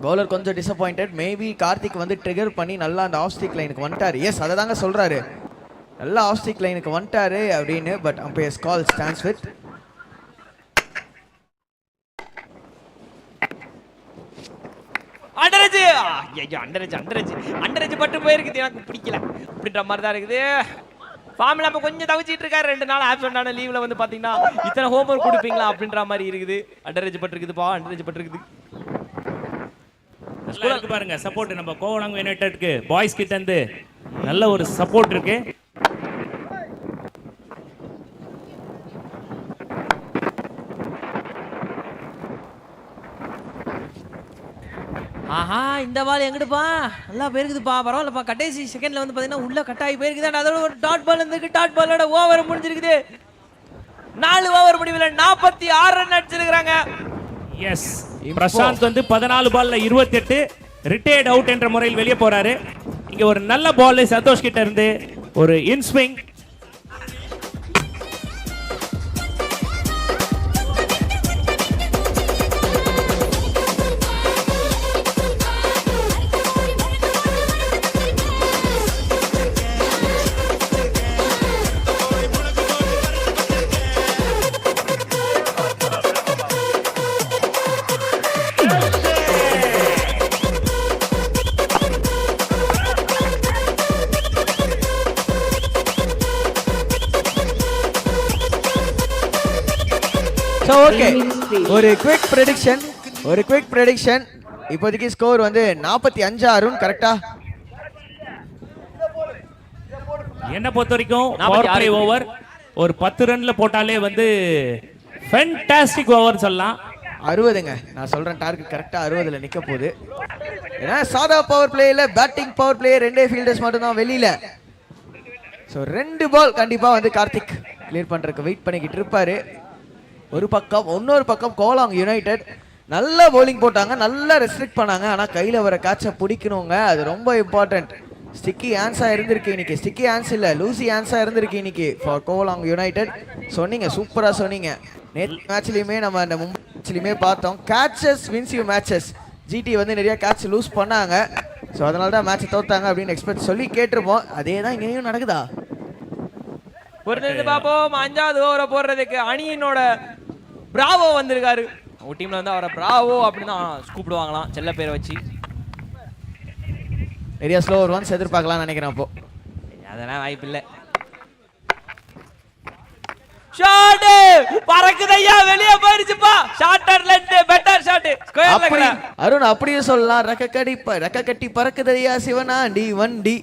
S5: பவுலர் கொஞ்சம் டிசப்பாயிண்டட். மேபி கார்த்திக் வந்து ட்ரிகர் பண்ணி நல்லா அந்த ஆஃப் ஸ்டிக் லைனுக்கு வந்துட்டாரு. எஸ் அதை தாங்க சொல்றாரு, நல்லா ஆஃப் ஸ்டிக் லைனுக்கு வந்துட்டாரு அப்படின்னு. But umpires call stands with.
S1: Under edge. ஐயோ அண்டரேஜ் பட்டு போயிருக்குது, எனக்கு பிடிக்கல அப்படின்ற மாதிரி தான் இருக்குது. ஃபார்முலா அப்போ கொஞ்சம் தவிச்சிட்டு இருக்காரு. 2 நாள் ஆப்சென்டான லீவ்ல வந்து பாத்தீங்கன்னா இத்தனை ஹோம்ஒர்க் கொடுப்பீங்களா அப்படின்ற மாதிரி இருக்குது. அண்டரேஜ் பட்டிருக்குதுப்பா, அண்டரேஜ் பட்டிருக்குது.
S3: நல்லா இருக்கு பாருங்க சப்போர்ட் நம்ம கோவளம் யுனைடெட்க்கு பாய்ஸ் கிட்ட இருந்து நல்ல ஒரு சப்போர்ட் இருக்கு.
S1: ஆஹா இந்த பால் எங்கிட்டுப்பா, நல்லா போயிருக்குதுப்பா, பரவாயில்லப்பா. கடைசி செகண்ட்ல வந்து பாத்தீங்கன்னா உள்ள கட்டாயி போயிருக்குது. அதோட ஒரு டாட் பால் இருக்கு. டாட் பாலோட ஓவர் முடிஞ்சிருக்குது. 4 ஓவர் முடிவில் 46 ரன் அடிச்சிருக்காங்க.
S3: எஸ் பிரசாந்த் வந்து 14 பால்ல 28 ரிட்டையர்ட் அவுட் என்ற முறையில் வெளியே போறாரு. இங்க ஒரு நல்ல பால் சந்தோஷ் கிட்ட இருந்து ஒரு இன் ஸ்விங்.
S5: ஸோ ஓகே, ஒரு குவிக் ப்ரெடிக்ஷன். இப்போதைக்கு ஸ்கோர் வந்து 45 அருண், கரெக்டா?
S3: என்ன பொறுத்த வரைக்கும் பவர் பிளே ஓவர் ஒரு 10 ரன்ல போட்டாலே வந்து ஃபேண்டாஸ்டிக் ஓவர் சொல்லலாம்.
S5: 60ங்க நான் சொல்றேன், டார்கெட் கரெக்டா 60ல நிக்க போகுது. ஏன்னா சாதா பவர் பிளேல பேட்டிங் பவர் பிளே 2 ஃபீல்டர்ஸ் மட்டும் தான் வெளியில. ஸோ 2 பால் கண்டிப்பா வந்து கார்த்திக் கிளியர் பண்றதுக்கு வெயிட் பண்ணிக்கிட்டு இருப்பாரு. ஒரு பக்கம், இன்னொரு பக்கம் கோலாங் யுனைடெட் நல்ல பவுலிங் போட்டாங்க, நல்லா ரெஸ்ட்ரிக்ட் பண்ணாங்க. ஆனால் கையில் வர கேட்சை பிடிக்கணுங்க, அது ரொம்ப இம்பார்ட்டன்ட். ஸ்டிக்கி ஹேண்ட்ஸாக இருந்திருக்கு இன்னைக்கு. ஸ்டிக்கி ஹேண்ட்ஸ் இல்லை, லூசி ஹேண்ட்ஸாக இருந்திருக்கு இன்னைக்கு ஃபார் கோலாங் யுனைடெட். சொன்னீங்க, சூப்பராக சொன்னீங்க. நேற்று மேட்ச்லையுமே நம்ம அந்த மும்பை மேட்ச்லையுமே பார்த்தோம், catches wins you matches. GT வந்து நிறைய கேட்ச் லூஸ் பண்ணாங்க. ஸோ அதனால தான் மேட்ச் தோத்தாங்க அப்படின்னு எக்ஸ்பெக்ட் சொல்லி கேட்டிருப்போம். அதே தான் இங்கேயும் நடக்குதா?
S1: பொறுத்து பார்ப்போம். 5வது ஓவரை போடுறதுக்கு அணியினோட பிராவோ வந்திருக்காரு. உங்க டீம்ல வந்து அவரை பிராவோ அப்படின்னு தான் கூப்பிடுவாங்களாம், செல்ல பேரை வச்சு.
S5: நிறைய ஸ்லோவர் ஒன்ஸ் எதிர்பார்க்கலாம்னு நினைக்கிறேன். அப்போ
S1: அதெல்லாம் வாய்ப்பு இல்லை. ஷாட் பறக்குதையா, வெளியே போயிருச்சுப்பா. Shorter length, better shot. ஸ்கொயர்ல
S5: அருண் அப்படியே சொல்லலாம். ரெக்க கட்டி பறக்குதையா சிவனாண்டி வண்டி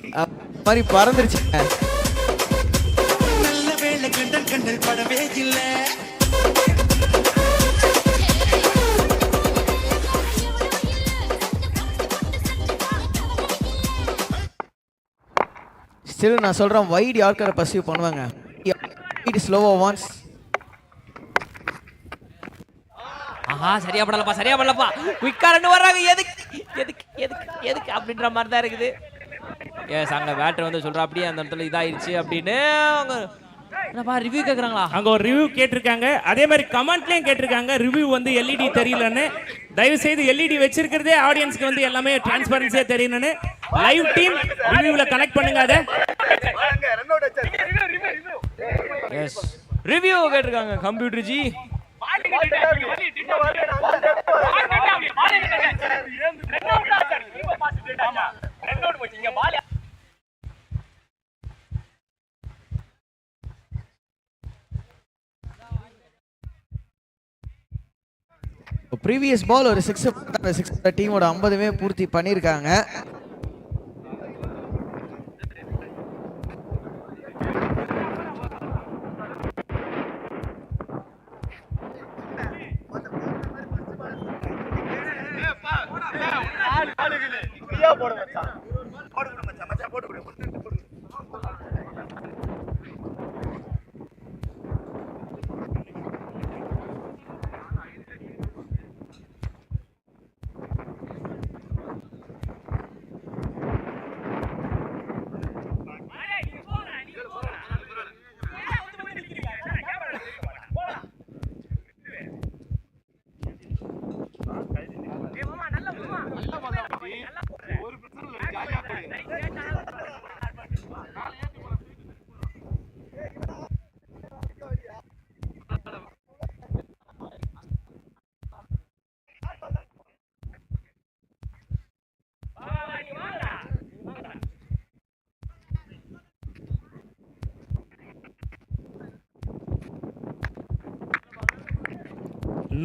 S5: மாதிரி பறந்துருச்சு.
S6: நல்ல வேளை கண்டல் படவே இல்லை.
S5: ஸ்டில் நான் சொல்றேன், வைட் யார்க்கரை பர்சீவ் பண்ணுவாங்க. ஸ்லோவா ஒன்ஸ்.
S1: ஆஹா சரியா படலப்பா. குயிக்கா ரன் வர்றாங்க. எதுக்கு அப்படின்ற மாதிரி தான் இருக்குது. எஸ் அங்க பேட்டர் வந்து சொல்றா அப்படியே அந்த இடத்துல இதாயிருச்சு அப்படின்னு என்னப்பா ரிவ்யூ கேக்குறாங்களா?
S3: அங்க ஒரு ரிவ்யூ கேட்டிருக்காங்க. அதே மாதிரி கமெண்ட்லயும் கேட்டிருக்காங்க ரிவ்யூ வந்து எல்இடி தெரியலன்னு. தயவு செய்து எல்இடி வச்சிருக்கிறதே ஆடியன்ஸ்க்கு வந்து எல்லாமே டிரான்ஸ்பரன்சியா தெரியணும்னு. லைவ் டீம் ரிவ்யூல கனெக்ட் பண்ணுங்க அத.
S1: எஸ் ரிவ்யூ கேட்டிருக்காங்க கம்ப்யூட்டர் ஜி.
S5: ப்ரீவியஸ் பால் ஒரு 6 அந்த 6 டீமோட 50மே பூர்த்தி பண்ணியிருக்காங்க.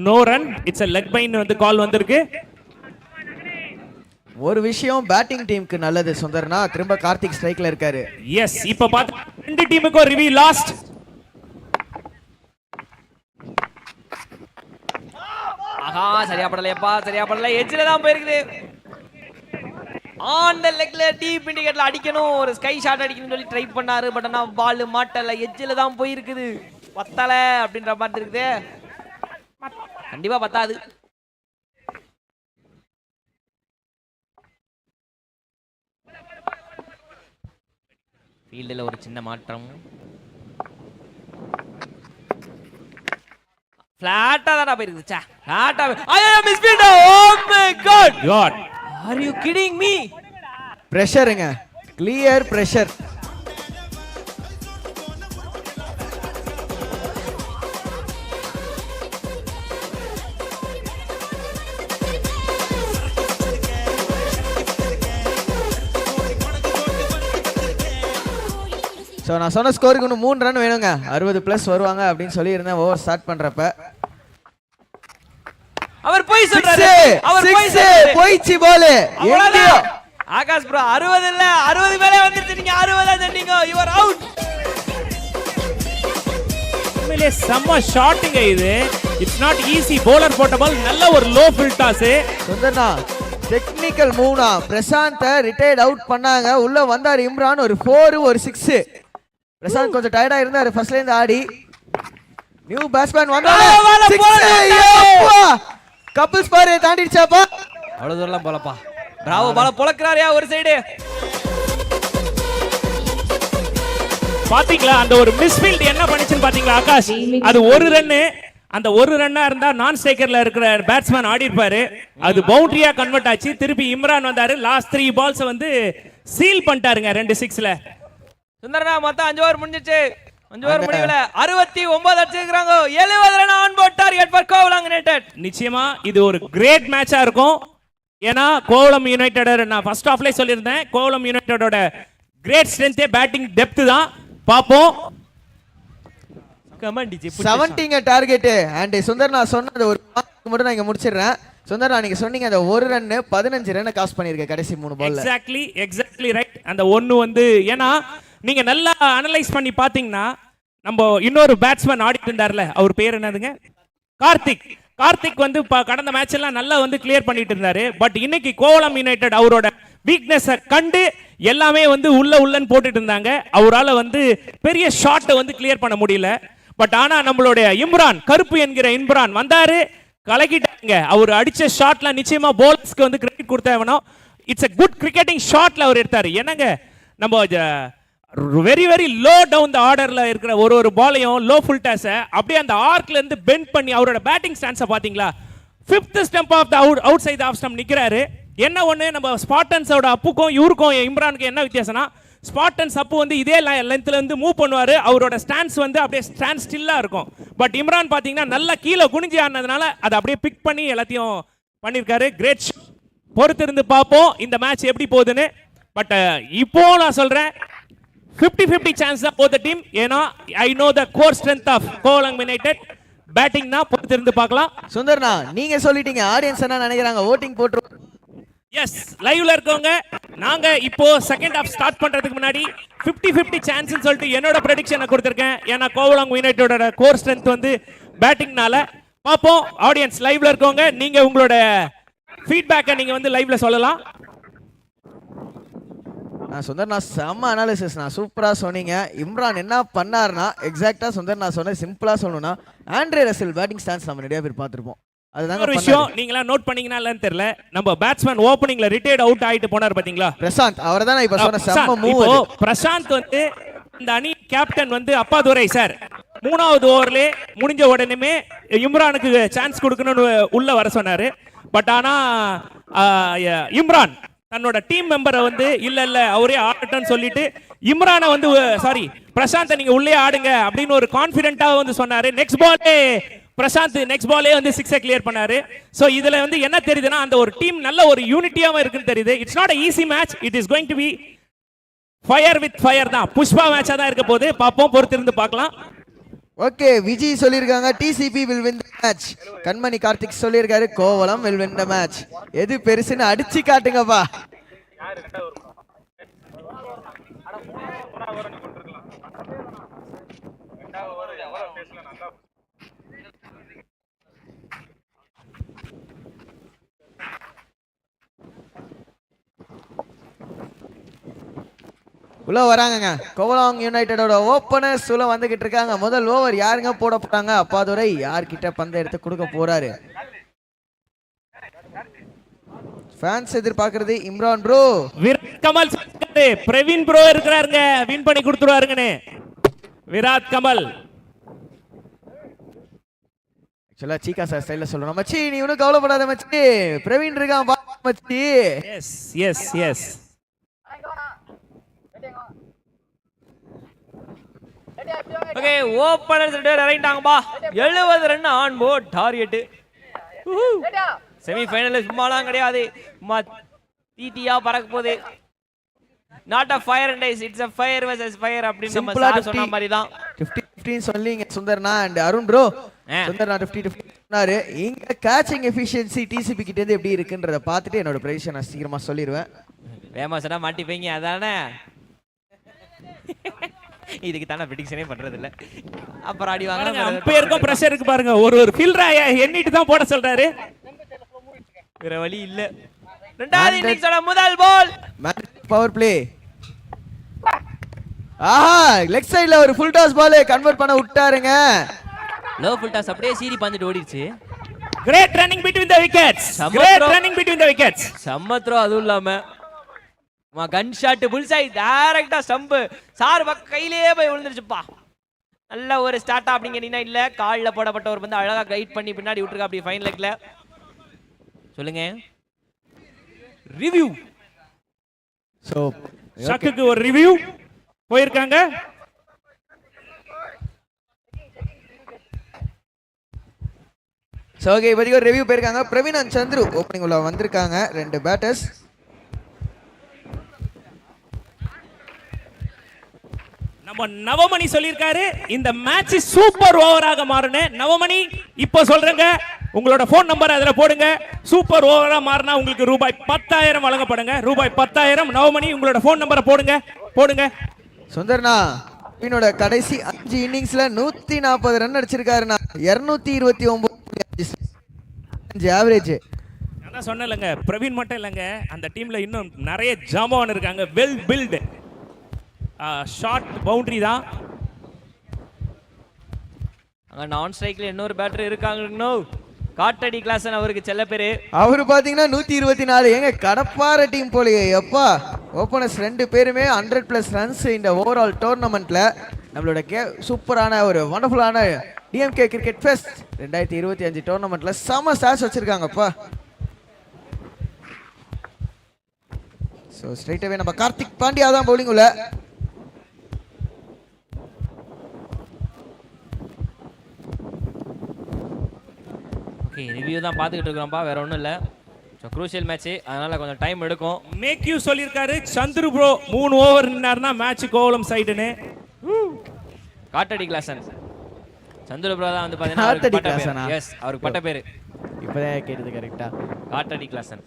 S3: No run, it's a leg bine வந்து கால் வந்திருக்கு.
S5: ஒரு விஷயம் பேட்டிங் டீமுக்கு நல்லது சுந்தர்னா, திரும்ப கார்த்திக் ஸ்ட்ரைக்ல இருக்காரு.
S3: எஸ், இப்ப பாத்து ரெண்டு டீமுக்கும் ரிவ்யூ லாஸ்ட்.
S1: ஆஹா சரியா படலையப்பா, சரியா படல. எட்ஜ்ல தான் போயிருக்குது. ஆன் தி லெக்ல டீப் இண்டிகேட்டர்ல அடிக்கணும், ஒரு ஸ்கை ஷாட் அடிக்கணும்னு சொல்லி ட்ரை பண்ணாரு. பட் ஆனா பால் மாட்டல, எட்ஜ்ல தான் போயிருக்குது. பத்தல அப்படின்ற மாதிரி இருக்குது. கண்டிப்பா பத்தாது. ஃபீல்டில் ஒரு சின்ன மாற்றம். ஃபிளாட்டா தான போயிருக்குது. சே ஃபிளாட்டா. ஐயோ miss field. Oh my god.
S3: God.
S1: Are you kidding me?
S5: பிரஷருங்க, கிளியர் பிரஷர். ஸோ நான் சொன்ன ஸ்கோருக்கு இன்னும் 3 ரன் வேணுங்க. 60+ வருவாங்க அப்படின்னு சொல்லியிருந்தேன் ஓவர் ஸ்டார்ட் பண்றப்ப.
S1: அவர் போய் சொல்றாரு. அவர் போய்
S5: போயிச்சு பால். எங்கயோ
S1: ஆகாஷ் ப்ரோ 60 இல்ல 60 மேலே வந்துருச்சு. நீங்க 60 தண்டிங்க. You are out.
S3: உண்மையிலே செம்ம ஷாட்டிங்க இது. It's not easy. பவுலர் போட்ட பால் நல்ல ஒரு லோ ஃபீல்ட் டாஸ்.
S5: சுந்தர்னா டெக்னிக்கல் மூவ்னா பிரசாந்த் ரிட்டையர்ட் அவுட் பண்ணாங்க. உள்ள வந்தார் இம்ரான், ஒரு 4 ஒரு 6. பிரசாந்த் கொஞ்சம் டயர்டா இருந்தாரு ஃபர்ஸ்ட்ல இருந்து ஆடி. நியூ பேட்ஸ்மேன் வந்தாரு. கபில்ஸ் பாரு தாண்டிடுச்சாப்பா.
S1: அவ்வளவு தூரலாம் போலப்பா. பிராவோ பால பொளக்குறாரியா ஒரு சைடு.
S3: பாத்தீங்களா அந்த ஒரு மிஸ்ஃபீல்ட் என்ன பண்ணிச்சுன்னு பாத்தீங்களா ஆகாஷ்? அது ஒரு ரன்னு. அந்த ஒரு ரன்னா இருந்தா நான் ஸ்ட்ரைக்கர்ல இருக்கிற பேட்ஸ்மேன் ஆடி இருப்பாரு. அது பவுண்டரியா கன்வெர்ட் ஆச்சு. திருப்பி இம்ரான் வந்தாரு. லாஸ்ட் 3 பால்ஸ் வந்து சீல் பண்ணிட்டாருங்க 2 6ல.
S1: சுந்தரனா மொத்தம் 5 ஓவர் முடிஞ்சிச்சு. 5 ஓவர் முடியல. 69 அடிச்சிருக்காங்க. 70 run on board target for Kovalam united.
S3: நிச்சயமா இது ஒரு கிரேட் மேட்சா இருக்கும். ஏன்னா கோவளம் யுனைடெட் நான் ஃபர்ஸ்ட் ஹாஃப்ல சொல்லியிருந்தேன், கோவளம் யுனைடெடோட கிரேட் ஸ்ட்ரென்த்தே பேட்டிங் டெப்த் தான். பாப்போம்.
S1: கமான் டிஜி
S5: 70ங்க டார்கெட். அண்ட் சுந்தர் நான் சொன்னது ஒரு மட்டும் நான் இங்க முடிச்சிடுறேன். சுந்தர் நீங்க சொன்னீங்க அந்த ஒரு ரன் 15 ரன் காஸ்ட் பண்ணிருக்க கடைசி 3 பால்ல.
S3: Exactly right. அந்த ஒன்னு வந்து ஏன்னா நீங்க நல்லா அனலைஸ் பண்ணி பாத்தீங்கன்னா நம்ம இன்னொரு பேட்ஸ்மேன் ஆடிட்டு இருந்தார்ல, அவர் பேர் என்னதுங்க? கார்த்திக் வந்து கடந்த மேட்ச் எல்லாம் நல்லா வந்து கிளியர் பண்ணிட்டு இருந்தாரு. பட் இன்னைக்கு கோவளம் யுனைடெட் அவரோட வீக்னஸ் கண்டு எல்லாமே வந்து உள்ளன்னு போட்டுட்டு இருந்தாங்க. அவரால வந்து பெரிய ஷாட்டை வந்து கிளியர் பண்ண முடியல. பட் ஆனா நம்மளுடைய இம்ரான், கருப்பு என்கிற இம்ரான் வந்தாரு, கலக்கிட்டாங்க. அவர் அடிச்ச ஷாட்ல நிச்சயமா போலர்ஸ்க்கு வந்து கிரெடிட் கொடுத்தா வேணும். இட்ஸ் a குட் கிரிக்கெட்டிங் ஷாட்ல அவர் எடுத்தாரு. என்னங்க நம்ம very very low down the ஆர்டர்ல இருக்கிற ஒரு பாலையும் லோ ஃபுல் டாஸை அப்படியே அந்த ஆர்க்ல இருந்து பெண்ட் பண்ணி அவரோட பேட்டிங் ஸ்டான்ஸை பாத்தீங்களா? 5th stump off the outside off stump நிக்கிறாரு. என்ன ஒன்று நம்ம ஸ்பாட்டன்ஸோட அப்புக்கும் இவருக்கும் இம்ரானுக்கும் என்ன வித்தியாசம்னா ஸ்பாட்டன்ஸ் அப்பு வந்து இதே லென்த்தில் வந்து மூவ் பண்ணுவார், அவரோட ஸ்டாண்ட்ஸ் வந்து அப்படியே ஸ்டாண்ட் ஸ்டில்லாக இருக்கும். பட் இம்ரான் பார்த்தீங்கன்னா நல்லா கீழே குனிஞ்சி ஆனதுனால அதை அப்படியே பிக் பண்ணி எல்லாத்தையும் பண்ணியிருக்காரு. கிரேட். பொறுத்திருந்து பார்ப்போம் இந்த மேட்ச் எப்படி போகுதுன்னு. பட் இப்போ நான் சொல்கிறேன் 50-50 சான்ஸ் தான் போத டீம். ஏன்னா I know the core strength of Kovalam united. Batting தான் பொறுத்திருந்து பார்க்கலாம்.
S5: சுந்தர்னா நீங்க சொல்லிட்டீங்க, ஆடியன்ஸ் என்ன நினைக்கிறாங்க, ஓட்டிங் போட்டு.
S3: எஸ், லைவ்ல இருக்கவங்க நாங்க இப்போ செகண்ட் ஹாஃப் ஸ்டார்ட் பண்றதுக்கு முன்னாடி 50-50 சான்ஸ்னு சொல்லிட்டு என்னோட ப்ரெடிக்ஷனை கொடுத்துருக்கேன். ஏன்னா கோவளம் யுனைடெடோட கோர் ஸ்ட்ரென்த் வந்து பேட்டிங்னால. பார்ப்போம் ஆடியன்ஸ் லைவ்ல இருக்கவங்க நீங்க உங்களோட ஃபீட்பேக்கை நீங்க வந்து லைவ்ல சொல்லலாம்.
S5: சுந்தர்னா செம்ம அனாலிசிஸ், நான் சூப்பரா சொன்னீங்க. இம்ரான் என்ன பண்ணாருன்னா எக்ஸாக்டா சுந்தர்னா சொன்ன சிம்பிளா சொல்லணும்னா ஆண்ட்ரே ரசல் பேட்டிங் ஸ்டான்ஸ் நம்ம நிறைய பேர் பார்த்திருப்போம். அதுதான்
S3: ஒரு விஷயம் நீங்களா நோட் பண்ணீங்கன்னா இல்லன்னு தெரியல, நம்ம பேட்ஸ்மேன் ஓபனிங்ல ரிட்டையர்ட் அவுட் ஆயிட்டு போனார் பாத்தீங்களா பிரசாந்த், அவர்தான் இப்ப சொன்ன செம்ம மூவ். பிரசாந்த் வந்து இந்த அணி கேப்டன் வந்து அப்பாதுரை சார் 3வது ஓவர்ல முடிஞ்ச உடனே இம்ரானுக்கு சான்ஸ் கொடுக்கணும்னு உள்ள வர சொன்னாரு. பட் ஆனா இம்ரான் தன்னோட டீம் மெம்பரை வந்து இல்ல அவரே ஆடட்டும்னு சொல்லிட்டு இம்ரானை வந்து சாரி பிரசாந்த் நீங்க உள்ளே ஆடுங்க அப்படின்னு ஒரு கான்பிடென்ட்டா வந்து சொன்னாரு. நெக்ஸ்ட் பாலே பிரசாந்த் நெக்ஸ்ட் பாலே வந்து 6 கிளியர் பண்ணாரு. சோ இதுல வந்து என்ன தெரியுதுன்னா அந்த ஒரு டீம் நல்ல ஒரு யூனிட்டியாவும் இருக்குன்னு தெரியுது. It's not easy match, it is going to be fire with fire தான், புஷ்பா மேட்சா தான் இருக்க போகுது. பாப்போம், பொறுத்திருந்து பார்க்கலாம்.
S5: ஓகே, விஜய் சொல்லியிருக்காங்க TCP will win the match. கண்மணி கார்த்திக் சொல்லியிருக்காரு Kovalam will win the match. எது பெருசுன்னு அடிச்சு காட்டுங்கப்பா. உள்ள வராங்கங்க கோவளம் யுனைடெடோட ஓபனர்ஸ் உள்ள வந்துகிட்டு இருக்காங்க. முதல் ஓவர் யாருங்க போட போறாங்க? அப்பாதுரை யார்கிட்ட பந்தை எடுத்து கொடுக்க போறாரு? ஃபேன்ஸ் எதிர்பார்க்கிறது இம்ரான் ப்ரோ.
S3: விராட் கமல் பிரவீன் ப்ரோ இருக்கிறாருங்க, வின் பண்ணி கொடுத்துருவாருங்கன்னு. விராட் கமல்
S5: ஆக்சுவலா சீகா சார் ஸ்டைல்ல சொல்லணும், மச்சி நீ ஒன்னும் கவலைப்படாத மச்சி, பிரவீன் இருக்கான் மச்சி.
S3: Yes yes yes.
S1: Okay, openers இறங்கிட்டாங்கப்பா. 70 run on board target. Semi ஃபைனல்ல சும்மாலாம் கிடையாது, சும்மா தீட்டியா பறக்க போகுது. Not a fire and ice, it's a fire versus fire அப்படின்னு நம்ம சார் சொன்ன மாதிரி தான்.
S5: 50-50 சொல்லிங்க சுந்தர்னா அண்ட் அருண் ப்ரோ. சுந்தர்னா 50-50 சொன்னாரு. இங்க கேட்சிங் எஃபிஷியன்சி டிசிபி கிட்ட இருந்து எப்படி இருக்குன்றத பார்த்துட்டு என்னோட பிரெடிக்ஷன் நான் சீக்கிரமா சொல்லிடுவேன்.
S1: ஃபேமஸா மாட்டிப்பீங்க அதானே. இதுக்கு தானே பிரெடிக்ஷனே பண்றது இல்ல. அப்புறம் அடி வாங்குறாங்க.
S3: அம்பையருக்கும் பிரஷர் இருக்கு பாருங்க, ஒரு ஃபீல்டரா எண்ணிட்டு தான் போட சொல்றாரு.
S1: வேற வழி இல்ல. இரண்டாவது இன்னிங்ஸோட முதல் பால்
S5: பவர் பிளே. ஆஹா, லெக் சைடுல ஒரு ஃபுல் டாஸ் பால் கன்வர்ட் பண்ண விட்டாருங்க.
S1: லோ ஃபுல் டாஸ் அப்படியே சீரி பாஞ்சிட்டு ஓடிடுச்சு.
S3: Great running between the wickets, great running between the wickets.
S1: சம்மத்ரோ அதுவும் இல்லாம கன் ஷாட் புல்சை டைரக்டா ஸ்டம்ப் சார் கையிலேயே போய் விழுந்துருச்சுப்பா. நல்ல ஒரு ஸ்டார்ட் அப்படிங்கன்னா இல்ல, கால்ல போடப்பட்ட ஒரு பந்து அழகா கைட் பண்ணி பின்னாடி விட்டுருக்கா அப்படி ஃபைன் லெக்ல. சொல்லுங்க ரிவ்யூ.
S5: சோ
S3: ஷாக்குக்கு ஒரு ரிவ்யூ போயிருக்காங்க.
S5: சோ ஓகே, இப்போதைக்கு ஒரு ரிவ்யூ போயிருக்காங்க. பிரவீன் அண்ட் சந்துரு ஓப்பனிங் உள்ள வந்திருக்காங்க, 2 பேட்டர்ஸ்.
S3: நம்ம நவமணி சொல்லியிருக்காரு இந்த மேட்ச் சூப்பர் ஓவராக மாறுனே. நவமணி இப்போ சொல்றேங்க, உங்களோட போன் நம்பர் அதுல போடுங்க. சூப்பர் ஓவரா மாறினா உங்களுக்கு ரூபாய் 10,000 வழங்கப்படுங்க. ரூபாய் 10,000. நவமணி உங்களோட போன் நம்பரை போடுங்க.
S5: சுந்தர்னா இவனோட கடைசி 5 இன்னிங்ஸ்ல 140 ரன் அடிச்சிருக்காருனா, 229 ஆவரேஜ்.
S3: நான் சொன்னேன்லங்க, பிரவீன் மட்டும் இல்லைங்க, அந்த டீம்ல இன்னும் நிறைய ஜாமான் இருக்காங்க. வெல் பில்ட் ஷார்ட் பவுண்டரி தான்.
S1: அங்க நான் ஸ்ட்ரைக்ல இன்னொரு பேட்டர் இருக்காங்க. காட்டடி கிளாஸ் அவருக்கு செல்ல பேரு.
S5: அவரு பாத்தீங்கன்னா 124. ஏங்க கடப்பார டீம் போலயே எப்பா. ஓபனர்ஸ் 2 பேருமே 100+ ரன்ஸ் இந்த ஓவரால் டோர்னமெண்ட்ல. நம்மளோட சூப்பரான ஒரு வண்டர்ஃபுல்லான டிஎம்கே கிரிக்கெட் ஃபெஸ்ட் 2025 டோர்னமெண்ட்ல செம ஸ்டார்ஸ் வச்சிருக்காங்கப்பா. ஸோ ஸ்ட்ரைட்டாகவே நம்ம கார்த்திக் பாண்டியா தான் பவுலிங் உள்ள.
S1: ஓகே, ரிவ்யூ தான் பார்த்துக்கிட்டு இருக்கிறோம்ப்பா, வேற ஒன்றும் இல்லை. ஸோ குரூஷியல் மேட்ச்சு, அதனால கொஞ்சம் டைம் எடுக்கும்.
S3: மேக் யூ சொல்லியிருக்காரு சந்துரு ப்ரோ 3 ஓவர் நின்னாருன்னா மேட்ச் கோவலம் சைடுன்னு.
S1: காட்டடி கிளாசன் சந்துரு ப்ரோ தான் வந்து
S5: காட்டடி
S1: பார்த்தீங்கன்னா
S5: கிளாசனா?
S1: எஸ், அவருக்கு பட்ட பேர்
S5: இப்போதான் கேட்டது கரெக்டா.
S1: காட்டடி கிளாசன்.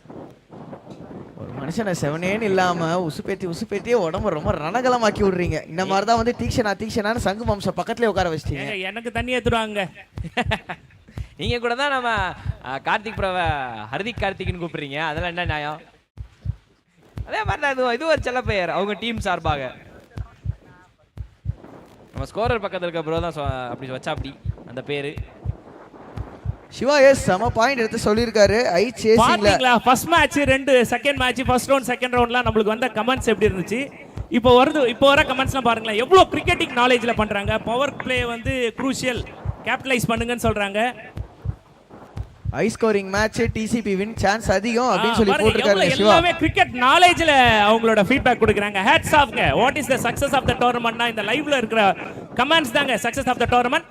S5: ஒரு மனுஷனை செவனேன்னு இல்லாம உசுப்பேத்தியே உடம்ப ரொம்ப ரணகலமாக்கி விடுறீங்க. இந்த மாதிரி தான் வந்து தீக்ஷனான்னு சங்கு மாம்சம் பக்கத்துலேயே உட்கார வச்சிட்டீங்க.
S3: எனக்கு தண்ணி ஏத்துறாங்க.
S1: நீங்க கூட தான் நம்ம கார்த்திக் ப்ரோவை ஹர்திக் கார்த்திக்னு கூப்பிடுறீங்க, அதெல்லாம் என்ன நியாயம்? அதே மாதிரி தான் இது ஒரு செல்ல பெயர் அவங்க டீம் சார்பாக. நம்ம ஸ்கோரர் பக்கத்தில் இருக்க ப்ரோ தான் அப்படி வச்சா அப்படி அந்த பேரு.
S5: சிவா எஸ் சம பாயிண்ட் எடுத்து சொல்லியிருக்காரு. ஐ சேசிங்ல
S3: பாத்தீங்களா first match 2 second match first round second ரவுண்ட்லாம் நம்மளுக்கு வந்த கமெண்ட்ஸ் எப்படி இருந்துச்சு? இப்போ வர கமெண்ட்ஸ்லாம் பாருங்களேன், எவ்வளவு கிரிக்கெட்டிங் நாலேஜ்ல பண்றாங்க. பவர் பிளே வந்து குரூஷியல், கேபிட்டலைஸ் பண்ணுங்கன்னு சொல்றாங்க.
S5: High scoring match, DCB win chance அதிகம் அப்படின்னு சொல்லி போட்டுருக்காரு சிவா.
S3: எல்லாமே கிரிக்கெட் நாலேஜ்ல அவங்களோட ஃபீட்பேக் கொடுக்குறாங்க. ஹேட்ஸ் ஆஃப்ங்க. What is the success of the டோர்னமெண்ட்னா இந்த லைவ்ல இருக்கிற கமெண்ட்ஸ் தாங்க success of the tournament.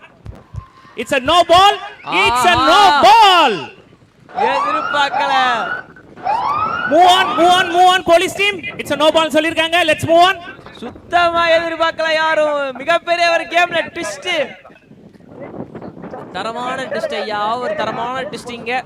S3: It's a no ball, it's a no ball.
S1: எதிர்பார்க்கல.
S3: move on police team. It's a no ball சொல்லிருக்காங்க. Let's move on.
S1: சுத்தமா எதிர்பார்க்கல யாரும். மிகப்பெரிய ஒரு கேம்ல ட்விஸ்ட், தரமான ட்விஸ்ட் ஐயா, ஒரு தரமான ட்விஸ்ட் இங்க.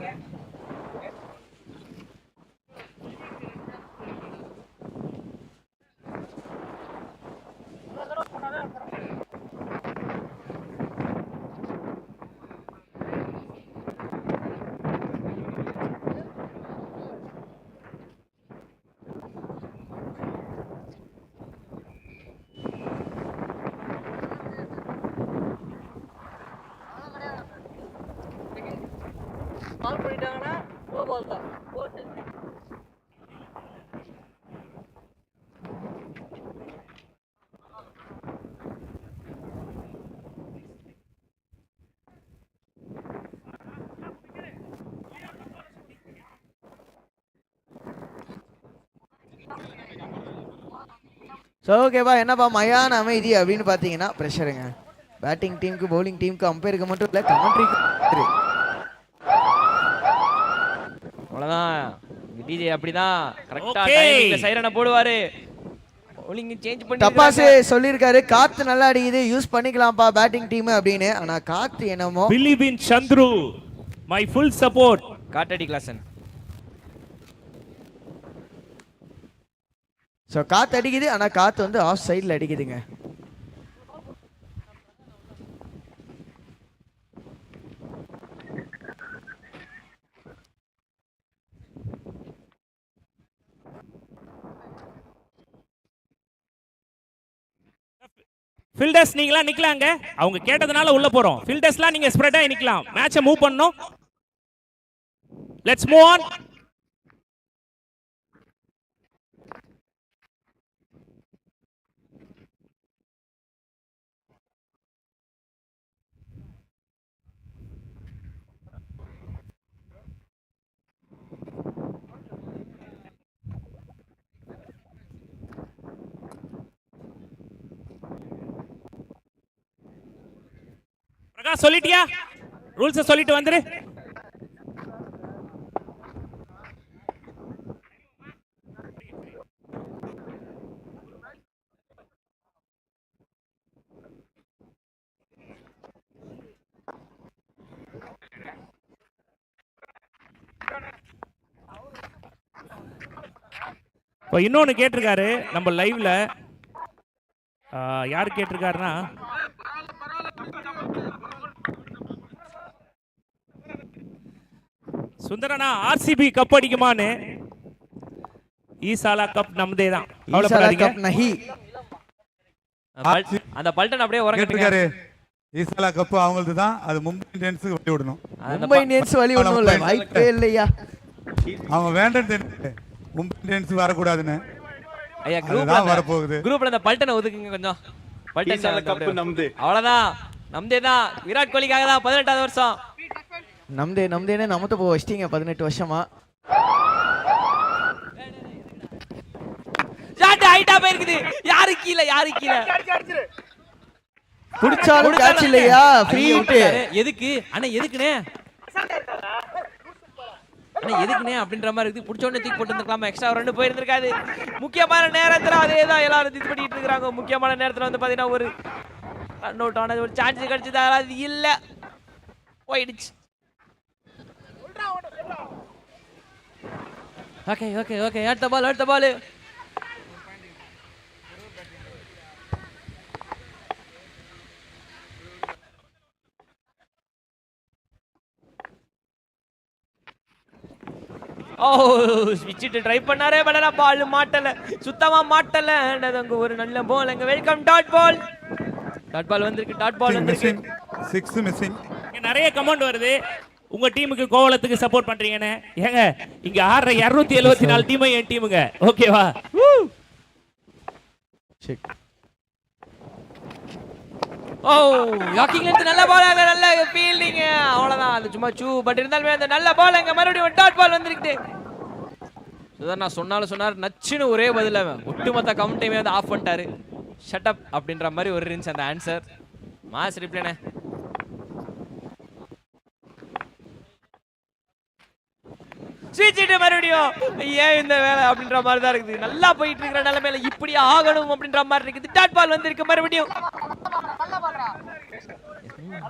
S5: ஸோ ஓகேப்பா, என்னப்பா மயான அமைதி அப்படின்னு பார்த்தீங்கன்னா ப்ரெஷருங்க. பேட்டிங் டீமுக்கு பவுலிங் டீமுக்கு அம்பையருக்கு மட்டும் இல்லை, கமெண்ட்ரிக்கு.
S1: அவ்வளவுதான், டிஜே அப்படிதான் கரெக்ட்டா டைமிங்ல சைரனை போடுவாரு. bowling சேஞ்ச் பண்ணி
S5: தப்பாசே சொல்லியிருக்காரு, காத்து நல்லா அடிக்குது, யூஸ் பண்ணிக்கலாம்ப்பா பேட்டிங் டீம் அப்படின்னு. ஆனா காத்து என்னமோ.
S3: Believe in Chandru, my full support.
S1: காட்டடி கிளாசன்.
S5: ஸோ காத்து அடிக்குது, ஆனா காத்து வந்து ஆஃப் சைடில் அடிக்குதுங்க.
S3: ஃபீல்டர்ஸ் நீங்களா நிக்கலாங்க. அவங்க கேட்டதனால உள்ள போறோம். ஃபீல்டர்ஸ்லாம் நீங்க ஸ்ப்ரெட் ஆகி நிக்கலாம். மேட்சை மூவ் பண்ணனும். Let's move on. பிரகாஷ் சொல்லிட்டியா? ரூல்ஸ் சொல்லிட்டு வந்துரு. இன்னொன்னு கேட்டிருக்காரு நம்ம லைவ்ல. யாரு கேட்டிருக்காருன்னா, சுந்தரனா ஆர்சிபி கப் அடிக்குமான்னு. ஈசாலா கப் நம்மதே தான், கவலைப்படாதீங்க.
S1: அந்த பல்டன் அப்படியே உறங்கிட்டாரு.
S2: ஈசாலா கப் அவங்களுக்கு தான், அது மும்பை இந்தியன்ஸுக்கு வழி விடணும்.
S5: மும்பை இந்தியன்ஸ் வழி விடணும் இல்ல, வாய்ப்பே இல்லையா.
S2: அவங்க வேண்டாம் தெரிஞ்சு மும்பை இந்தியன்ஸ் வரக்கூடாதுன்னு.
S1: ஐயா குரூப்ல அந்த பல்டனை ஒதுக்குங்க கொஞ்சம். பல்டன் கப் நம்மதே, அவ்வளவுதான், நம்மதே தான். விராட் கோலிக்காக தான் 18வது வருஷம்.
S5: நம்தேனே நமத்து போ வச்சிட்டீங்க 18 வருஷமா.
S1: ஷாட் ஹைட்டா போயிருக்குது. யாரு கீழ
S5: புடிச்சாலும் கேட்ச் இல்லையா? Free hit.
S1: எதுக்கு அண்ணா எதுக்குனே அப்படின்ற மாதிரி இருக்கு. புடிச்ச உடனே தூக்கி போட்டு இருந்திருக்காம எக்ஸ்ட்ரா ரன் போயிருந்திருக்காது. முக்கியமான நேரத்துல அதேதான் எல்லாரும் இது பண்ணிட்டு இருக்காங்க. முக்கியமான நேரத்துல வந்து பாத்தீங்கன்னா ஒரு ரன் அவுட் ஆனது ஒரு சான்ஸ் கிடைச்சது. அது இல்ல போயிடுச்சு. ஓகே அடுத்த பால் ஸ்விட்ச் ட்ரை பண்ணாரே பட் பால் மாட்டல, சுத்தமா மாட்டல. அங்க ஒரு நல்ல பால். அங்க வெல்கம் டாட் பால் வந்திருக்கு.
S2: 6 மிஸ்ஸிங்.
S3: நிறைய கமெண்ட் வருது உங்க டீமுக்கு கோவலத்துக்கு சப்போர்ட் பண்றீங்கன்னு. ஏங்க இங்க ஆடுற 274 டீம் என் டீமுங்க. ஓகேவா?
S1: யாக்கிங் எடுத்து நல்ல பால், நல்ல ஃபீல்டிங். அவ்வளவுதான், அது சும்மா பட் இருந்தாலுமே அந்த நல்ல பால் அங்க மறுபடியும் டாட் பால் வந்திருக்கு. நான் சொன்னார் நச்சுன்னு ஒரே பதில ஒட்டுமொத்த கவுண்டையுமே வந்து ஆஃப் பண்ணிட்டாரு. ஷட் அப் அப்படின்ற மாதிரி ஒரு இருந்துச்சு அந்த ஆன்சர். மாஸ் ரிப்ளைனே. ஸ்விட்ச் மறுபடியும் ஏன் இந்த வேலை அப்படின்ற மாதிரி தான் இருக்குது. நல்லா போயிட்டு இருக்கிற நிலைமையில இப்படி ஆகணும் அப்படின்ற மாதிரி இருக்குது. டாட் பால் வந்திருக்கு மறுபடியும்.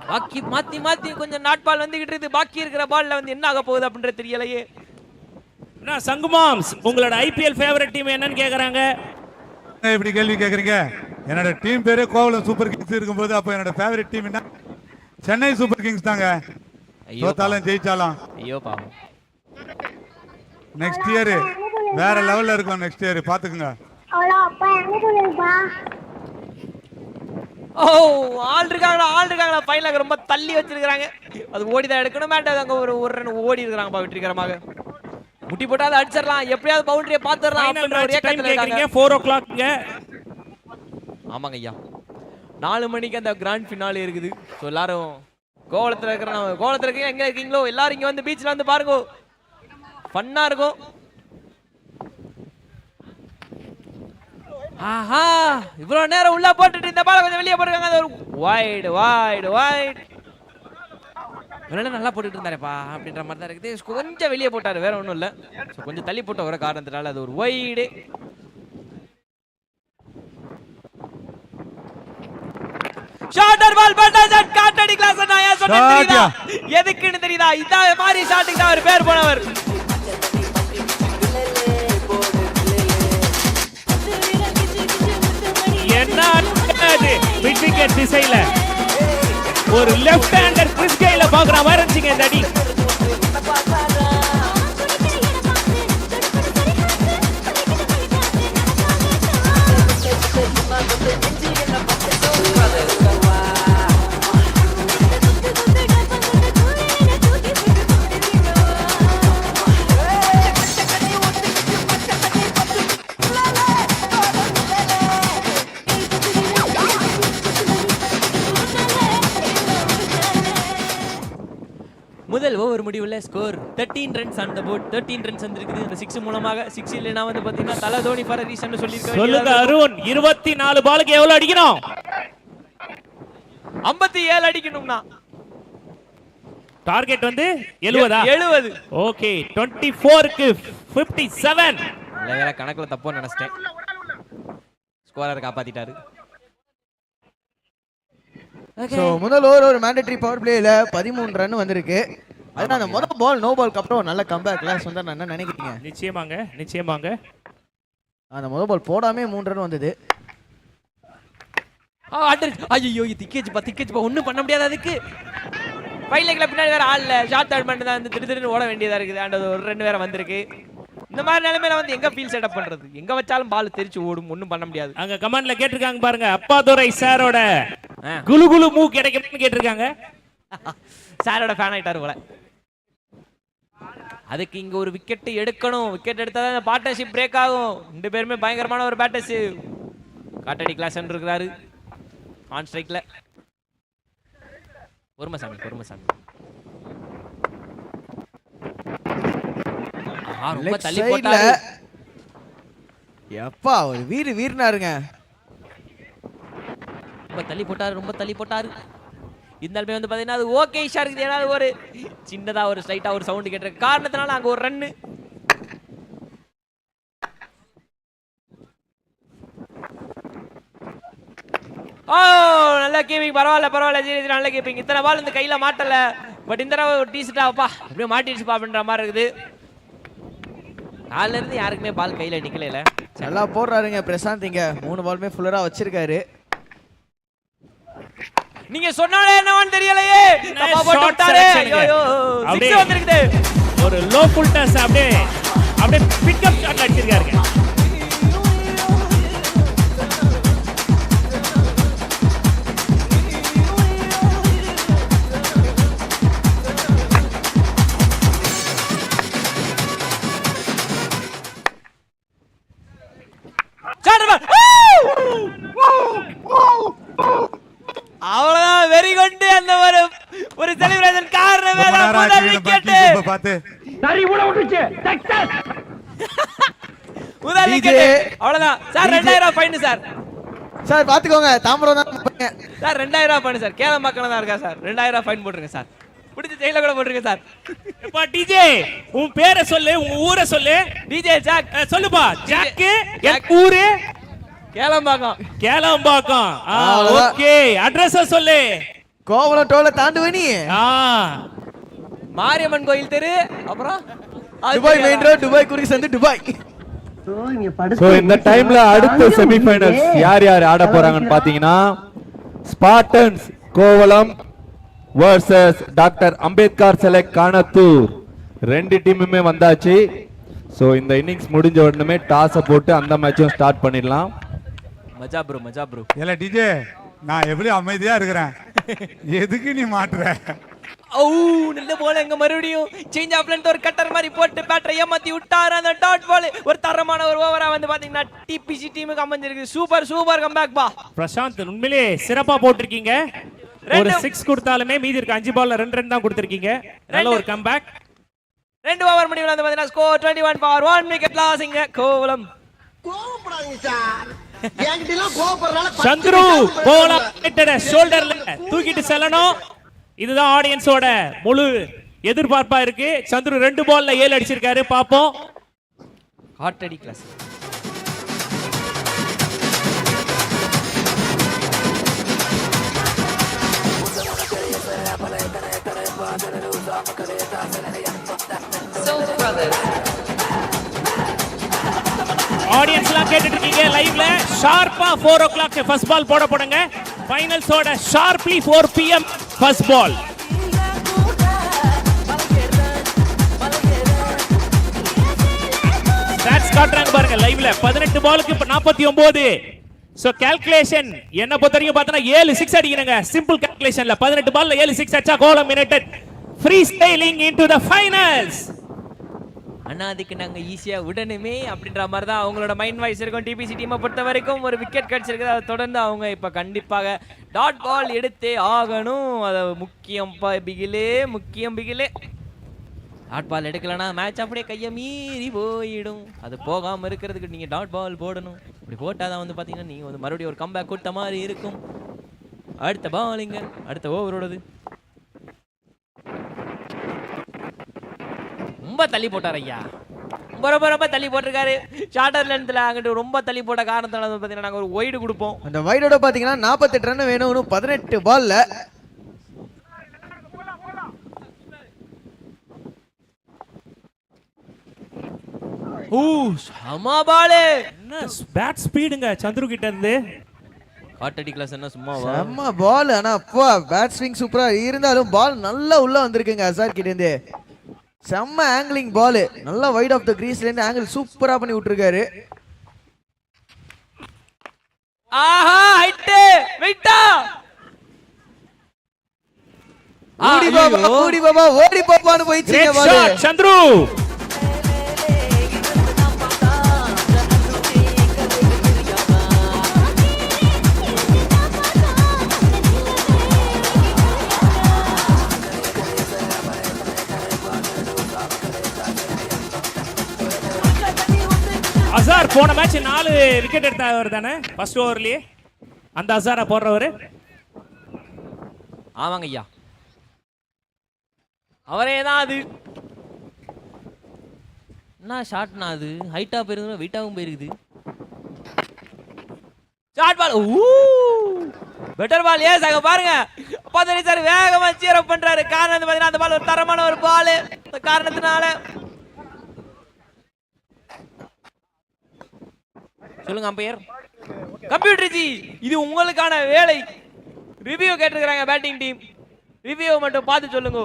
S1: பாக்கி மாத்தி கொஞ்சம் நாட் பால் வந்துகிட்டு இருக்குது. பாக்கி இருக்கிற பால்ல வந்து என்ன ஆக போகுது அப்படின்றது தெரியலையே.
S3: சங்குமாம்ஸ் உங்களோட ஐபிஎல் ஃபேவரட் டீம் என்னன்னு கேக்குறாங்க.
S2: இப்படி கேள்வி கேக்குறீங்க? என்னோட டீம் பேரே கோவலம் சூப்பர் கிங்ஸ் இருக்கும்போது அப்ப என்னோட ஃபேவரட் டீம் என்ன? சென்னை சூப்பர் கிங்ஸ் தாங்க. தோத்தாலும் ஜெயிச்சாலும்.
S1: ஐயோ பாவம்.
S2: நெக்ஸ்ட் இயர் வேற லெவல்ல இருக்கும். நெக்ஸ்ட் இயர் பாத்துக்குங்க.
S1: ஆள் இருக்காங்களா ஃபைனல் ரொம்ப தள்ளி வச்சிருக்காங்க. அது ஓடிதான் எடுக்கணும். மேட்டர் அங்க ஒரு ரன் ஓடி இருக்காங்க வெற்றிகரமாக. முட்டி போட்டாலும் அடிச்சிடலாம், எப்படியாவது பவுண்டரியை பாத்துறலாம் அப்படின்ற ஒரு ஏக்கத்துல இருக்காங்க.
S3: 4 o'clockங்க.
S1: ஆமாங்க ஐயா, 4 மணிக்கு அந்த கிராண்ட் ஃபினாலே இருக்குது. ஸோ எல்லாரும் கோவளத்தில் இருக்கீங்க, எங்க இருக்கீங்களோ எல்லாரும் இங்க வந்து பீச்ல வந்து பாருங்க, ஃபன்னா இருக்கும். ஆஹா, இவ்வளவு நேரம் உள்ள போட்டுட்டு இந்த பால கொஞ்சம் வெளியே போட்டுருக்காங்க. அது ஒரு வைட் நல்லா போட்டுட்டு இருந்தாருப்பா அப்படின்ற மாதிரி தான் இருக்குது. கொஞ்சம் வெளியே போட்டாரு, வேற ஒன்றும் இல்லை. கொஞ்சம் தள்ளி போட்ட ஒரு காரணத்தினால அது ஒரு வைடு. ஷார்ட்டர் பால் பட்டாசட் காட்டடி கிளாஸ் நான் ஏன் சொன்னேன் தெரியுதா? எதுக்குன்னு தெரியுதா? இந்த மாதிரி ஷாட்டுக்கு தான் அவர் பேர் போனவர்.
S3: என்ன அது மிட் விக்கெட் திசையில ஒரு லெஃப்ட் ஹேண்டர் கிறிஸ் கெயில பாக்குற மாதிரி இருந்துச்சுங்க இந்த அடி.
S1: முதல் ஓவர் முடிவுல score 13 runs on the board. 13 runs வந்திருக்குது அந்த 6 மூலமாக. 6 இல்லனா வந்து பாத்தீங்கன்னா தல தோனி ஃபார் a ரீசன் சொல்லிருக்காங்க.
S3: சொல்லுங்க அருண், 24 பாலுக்கு எவ்வளவு அடிக்கணும்?
S1: 57 அடிக்கணும்னா.
S3: டார்கெட் வந்து 70.
S1: 70.
S3: ஓகே, 24க்கு 57.
S1: வேற கணக்குல தப்போ நினைச்சிட்டேன். ஸ்கோரர் காப்பாத்திட்டாரு.
S5: சோ முதல் ஓவர் ஒரு மேண்டேட்டரி பவர் பிளேல 13 ரன் வந்திருக்கு. அதனால அந்த முதல் பால் நோ பால்க்கு அப்புறம் நல்ல கம்பேக்ல சொந்தா என்ன நினைக்கிறீங்க?
S3: நிச்சயமாங்க
S5: அந்த முதல் பால் போடாமே 3 ரன் வந்தது.
S1: ஐயோ திக்கேஜ் ஒண்ணும் பண்ண முடியாது. அதுக்கு ஃபைனல்ல பின்னாடி வேற ஆள் இல்ல. ஷார்ட் அவுட் பண்ணி தான் வந்து திடீர்னு ஓட வேண்டியதா இருக்குது. அந்த ஒரு ரன் வேற வந்திருக்கு. இந்த மாதிரி நிலைமையில வந்து எங்க ஃபீல் செட்டப் பண்றது? எங்க வச்சாலும் பால் தெரிச்சு ஓடும், ஒண்ணும் பண்ண முடியாது.
S3: அங்க கமெண்ட்ல கேட்டிருக்காங்க பாருங்க, அப்பாதுரை சாரோட குலுகுலு மூ கிடைக்கும்னு கேட்டிருக்காங்க.
S1: சாரோட ஃபேன் ஆயிட்டாரு போல. அதுக்கு இங்க ஒரு விக்கெட் எடுக்கணும். விக்கெட் எடுத்தாதான் இந்த பார்ட்னர்ஷிப் பிரேக் ஆகும். ரெண்டு பேருமே பயங்கரமான ஒரு பேட்டர்ஸ். காட்டடி கிளாஸ் இருக்கிறாரு ஆன் ஸ்ட்ரைக்ல. பொறுமசாமி ரொம்ப தள்ளி போட்டாரு.
S5: எப்பா ஒரு வீரனாருங்க.
S1: ரொம்ப தள்ளி போட்டாரு. இருந்தாலுமே வந்து பாத்தீங்கன்னா அது ஓகே ஷா இருக்குது. ஏன்னா ஒரு சின்னதா ஒரு ஸ்லைட்டா ஒரு சவுண்ட் கேட்ட காரணத்தினால அங்க ஒரு ரன்னு. ஓ நல்ல கீப்பிங், பரவாயில்ல சீரியஸ், நல்ல கீப்பிங். இத்தனை பால் இந்த கையில மாட்டல, பட் இந்த தடவை ஒரு டீசெண்டாப்பா அப்படியே மாட்டிடுச்சுப்பா அப்படின்ற மாதிரி இருக்குது. காலில இருந்து யாருக்குமே பால் கையில நிக்கல.
S5: நல்லா போடுறாருங்க பிரசாந்த். இங்க 3 பாலுமே ஃபுல்லரா வச்சிருக்காரு.
S1: நீங்க சொன்னாலே என்னவான்னு தெரியலையே. தப்பா போட்டு விட்டாரே. ஐயோ 6 வந்திருக்குது.
S3: ஒரு லோ ஃபுல் டஸ் அப்படியே பிக்கப் ஷாட் அடிச்சிருக்காருங்க.
S1: அவ்வளவுதான், வெரி குட். அந்த ஒரு செலிப்ரேஷன் காரணமே முதல் விக்கெட். முதல் விக்கெட். அவ்வளவுதான் சார். 2000 fine sir.
S5: சார் பாத்துக்கோங்க, தாம்பரம் தான்
S1: சார். 2000 fine sir. கேளம்பாக்கல தான் இருக்கா சார். 2000 ஃபைன் போட்டுருங்க சார். பிடிச்ச ஜெயில கூட போட்டுருங்க சார்.
S3: எப்பா டிஜே, உன் பேரை சொல்லு, உன் ஊரை சொல்லு.
S1: DJ Jack.
S3: சொல்லுப்பா. ஜாக் என் ஊரு கேளம்பாக்கம். ஓகே, அட்ரஸ் சொல்லு.
S5: கோவலம் டோல தாண்டுவனி.
S1: மாரியம்மன் கோயில் தெரு, அப்புறம்
S5: துபாய் மெயின் ரோட், துபாய் குறுக்கு சந்து, துபாய்.
S7: சோ இந்த டைம்ல அடுத்த செமிஃபைனல்ஸ் யார் ஆட போறாங்கன்னு பாத்தீங்கன்னா Spartans Kovalam versus doctor Ambedkar select Kanathur. 2 டீமுமே வந்தாச்சு. சோ இந்த இன்னிங்ஸ் முடிஞ்ச உடனே டாஸை போட்டு அந்த மேட்சும் ஸ்டார்ட் பண்ணிடலாம்.
S1: மஜா ப்ரோ.
S2: இல்ல டிஜே, நான் எப்படி அமைதியா இருக்கிறேன், எதுக்கு நீ மாட்டுற?
S1: ஓ நல்ல பால். எங்க மறுபடியும் சேஞ்ச் ஆஃப் லென்த் ஒரு கட்டர் மாதிரி போட்டு பேட்டரை ஏமாத்தி விட்டாரு. அந்த டாட் பால் ஒரு தரமான ஒரு ஓவரா வந்து பாத்தீங்கன்னா டிபிசி டீமுக்கு அமைஞ்சிருக்கு. சூப்பர் கம்பேக் பா
S3: பிரசாந்த். உண்மையிலே சிறப்பா போட்டிருக்கீங்க. ஒரு 6 கொடுத்தாலுமே மீதி இருக்க 5 பால்ல 2 ரன் தான் கொடுத்திருக்கீங்க. நல்ல ஒரு கம்பேக்.
S1: 2 ஓவர் முடிவுல வந்து பாத்தீங்கன்னா ஸ்கோர் 21 ஃபார் 1 விக்கெட் லாஸ். இங்க கோவலம்.
S3: சந்துரு போலா ஷோல்டர்ல தூக்கிட்டு செல்லணும். இதுதான் ஆடியன்ஸோட முழு எதிர்பார்ப்பா இருக்கு. சந்துரு 2 பால்ல 7 அடிச்சிருக்காரு. பாப்போம்.
S1: ஹாட் அடி கிளாஸ்.
S3: ஆடியன்ஸ்லாம் கேட்டுட்டு இருக்கீங்க லைவ்ல. ஷார்ப்பா 4 o'clock ஃபர்ஸ்ட் பால் போட போடுங்க. ஃபைனல்ஸோட sharply 4 PM first ball. Stats காட்டுறாங்க பாருங்க லைவ்ல. 18 பாலுக்கு 49. சோ கால்குலேஷன் என்ன பொறுத்த வரைக்கும் பார்த்தா 7 6 அடிக்கணுங்க. சிம்பிள் கால்குலேஷன்ல 18 பால்ல 7 6 அடிச்சா Kovalam United free styling into the finals.
S1: அண்ணா அதுக்கு நாங்க ஈஸியா விடணுமே அப்படின்ற மாதிரி தான் அவங்களோட மைண்ட் வாய்ஸ் இருக்கும். டிபிசி டீமை பொறுத்த வரைக்கும் ஒரு விக்கெட் கிடைச்சிருக்கு. அதை தொடர்ந்து அவங்க இப்ப கண்டிப்பாக டாட் பால் எடுத்தே ஆகணும். அது முக்கியம் பிகிலே. டாட் பால் எடுக்கலன்னா மேட்ச் அப்படியே கையை மீறி போயிடும். அது போகாம இருக்கிறதுக்கு நீங்க டாட் பால் போடணும். இப்படி போட்டாதான் வந்து பாத்தீங்கன்னா நீங்க வந்து மறுபடியும் ஒரு கம்பேக் கொடுத்த மாதிரி இருக்கும். அடுத்த பாலிங்க, அடுத்த ஓவரோடது. ரொம்ப தள்ளி போட்டார் ஐயா. ரொம்ப தள்ளி போட்டிருக்காரு. ஷார்ட்டர் லென்த்ல அங்கிட்டு ரொம்ப தள்ளி போட்ட காரணத்தால பாத்தீங்கன்னா நாங்க ஒரு வைடு கொடுப்போம்.
S5: அந்த வைடோட பாத்தீங்கன்னா 48 ரன் வேணும் 18 பால்ல.
S1: சமா பால்.
S3: என்ன பேட் ஸ்பீடுங்க சந்துரு கிட்ட இருந்து.
S1: காட்டடி கிளாஸ் என்ன சும்மாவா?
S5: செம்ம பால். ஆனா அப்பா பேட் ஸ்விங் சூப்பரா இருந்தாலும் பால் நல்லா உள்ள வந்திருக்குங்க அசார் கிட்ட இருந்து. செம்ம ஆங்கிளிங் பால். நல்லா வைட் ஆஃப் த கிரீஸ்ல இருந்து ஆங்கிள் சூப்பரா பண்ணி விட்டுருக்காரு.
S1: ஆஹா ஹைட் விட்டா.
S5: ஓடி பாப்பான்னு போயிடுச்சு பால்.
S3: சந்துரு அசார் போன மேட்ச் 4 விக்கெட் எடுத்தவர் தானே ஃபர்ஸ்ட் ஓவர்லயே அந்த அசாரா போடுறவரு
S1: ஆமாங்க ஐயா அவரே தான் அது என்ன ஷாட்னா அது ஹைட்டா போயிருக்குது வெயிட்டாவும் போயிருக்குது ஷார்ட் பால் பெட்டர் பால் ஏஸ் அங்க பாருங்க பதனி சார் வேகமா சீர் அப் பண்றாரு காரணம் வந்து பாத்தீங்கன்னா அந்த பால் ஒரு தரமான ஒரு பால் அந்த காரணத்தினால சொல்லுங்க அம்பையர் கம்ப்யூட்டர் ஜி இது உங்களுக்கான வேலை ரிவ்யூ கேட்டிருக்காங்க பேட்டிங் டீம் ரிவ்யூ மட்டும் பார்த்து சொல்லுங்க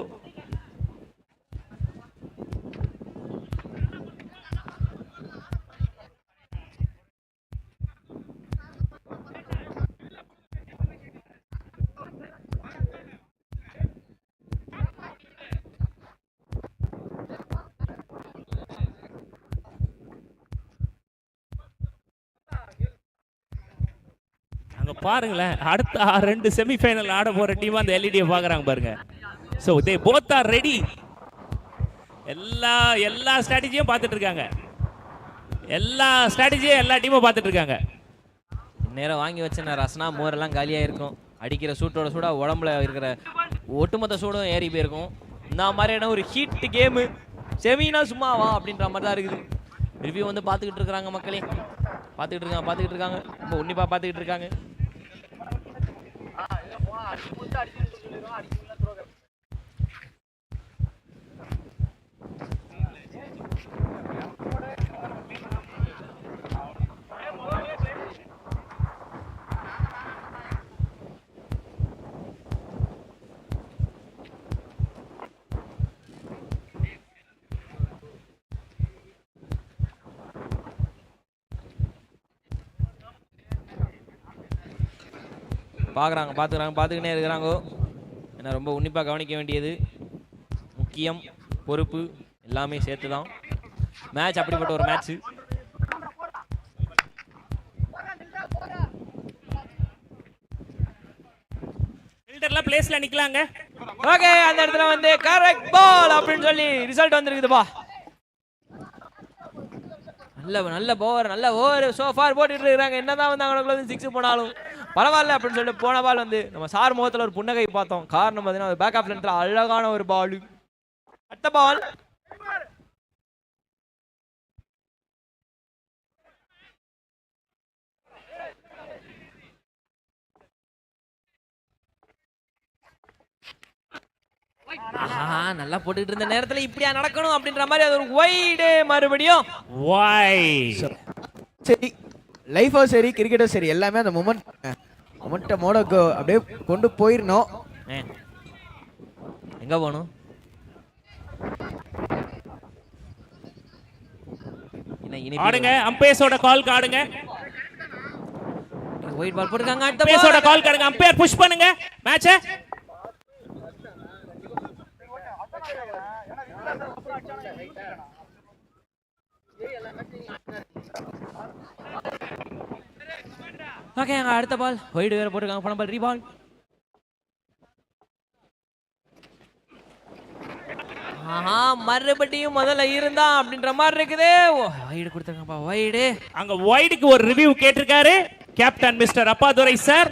S3: அங்க பாருங்களேன் அடுத்த 2 செமிஃபைனல் ஆட போற டீம் அந்த எல்இடியை பாக்குறாங்க பாருங்க so they both are ready எல்லா ஸ்ட்ராட்டஜியும் பார்த்துட்டு இருக்காங்க எல்லா டீமும் பார்த்துட்டு இருக்காங்க
S1: நேரம் வாங்கி வச்ச ரசனா மோரெல்லாம் காலியாக இருக்கும் அடிக்கிற சூட்டோட சூடா உடம்புல இருக்கிற ஒட்டுமொத்த சூடும் ஏறி போயிருக்கும் இந்த மாதிரியான ஒரு ஹீட் கேமு செமினா சும்மாவா அப்படின்ற மாதிரி தான் இருக்குது ரிவ்யூ வந்து பார்த்துக்கிட்டு இருக்கிறாங்க மக்களே பார்த்துக்கிட்டு இருக்காங்க ரொம்ப உன்னிப்பாக பார்த்துக்கிட்டு இருக்காங்க பார்த்துக்கிட்டே இருக்கிறாங்க ஏன்னா ரொம்ப உன்னிப்பாக கவனிக்க வேண்டியது முக்கியம் பொறுப்பு எல்லாமே சேர்த்து தான் மேட்ச் அப்படிப்பட்ட ஒரு மேட்ச்
S3: ஃபில்டர்ல பிளேஸ்ல நிக்கலாங்க
S1: ஓகே அந்த இடத்துல வந்து கரெக்ட் பால் அப்படின்னு சொல்லி ரிசல்ட் வந்திருக்குதுப்பா நல்ல ஓவர் சோ ஃபார் போட்டுட்டு இருக்காங்க என்னதான் வந்து அவங்களுக்கு 6 போனாலும் பரவாயில்ல அப்படின்னு சொல்லிட்டு போன பால் வந்து நம்ம சார் முகத்தில் ஒரு புன்னகை பார்த்தோம் காரணம் பார்த்தீங்கன்னா பேக் ஆஃப் லென்த்ல அழகான ஒரு பால் அடுத்த பால் நல்லா போட்டுக்கிட்டு இருந்த நேரத்துல இப்படியா நடக்கணும் அப்படின்ற மாதிரி அது ஒரு வைடு மறுபடியும்
S5: சரி லைஃபோ சரி கிரிக்கெட்டோ சரி எல்லாமே அந்த மொமெண்டமோட அப்படியே கொண்டு போயிடணும்
S1: எங்க போகணும்
S3: ஆடுங்க அம்பையர்ஸோட கால் ஆடுங்க
S1: ஒயிட் பால் போட்டுருக்காங்க அடுத்த
S3: அம்பையர்ஸோட கால் ஆடுங்க அம்பையர் புஷ் பண்ணுங்க மேட்சை
S1: ஓகே அங்க அடுத்த பால் ஒயிட் வேற போட்டுருக்காங்க போன பால் ரீபால் மறுபடியும் முதல்ல இருந்தா அப்படின்ற மாதிரி இருக்குது வைடு கொடுத்தாங்கப்பா வைடு
S3: அங்க வைடுக்கு ஒரு ரிவ்யூ கேட்டிருக்காரு captain mister Appadurai sir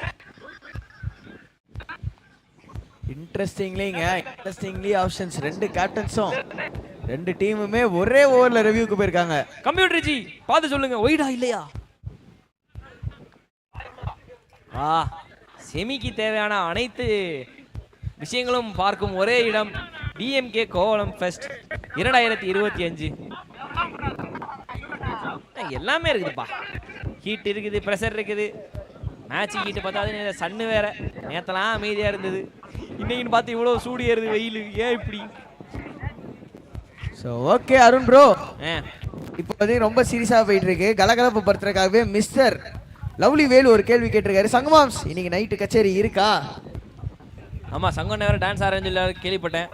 S5: interestingly options 2 கேப்டன்ஸும் 2 டீமுமே ஒரே ஓவர்ல ரிவ்யூக்கு போயிருக்காங்க
S1: கம்ப்யூட்டர் ஜி பார்த்து சொல்லுங்க ஒயிடா இல்லையா செமிக்கு தேவையான அனைத்து விஷயங்களும் பார்க்கும் ஒரே இடம் டிஎம்கே கோவளம் ஃபெஸ்ட் 2025 எல்லாமே இருக்குதுப்பா ஹீட் இருக்குது ப்ரெஷர் இருக்குது மேட்ச் ஹீட்டு பார்த்தா சன்னு வேற நேத்தெல்லாம் அமைதியா இருந்தது இன்னைக்குன்னு பார்த்து இவ்வளவு சூடு ஏறுது வெயில் ஏன் இப்படி
S5: ஸோ ஓகே அருண் ப்ரோ இப்போ வந்து ரொம்ப சீரியஸாக போயிட்டு இருக்கு கலகலப்பு படுத்துறதுக்காகவே மிஸ்டர் லவ்லி வேலு ஒரு கேள்வி கேட்டிருக்காரு சங்கமாம்ஸ் இன்னைக்கு நைட்டு கச்சேரி இருக்கா
S1: ஆமா சங்கோண்ண வேற டான்ஸ் ஆரஞ்சு கேள்விப்பட்டேன்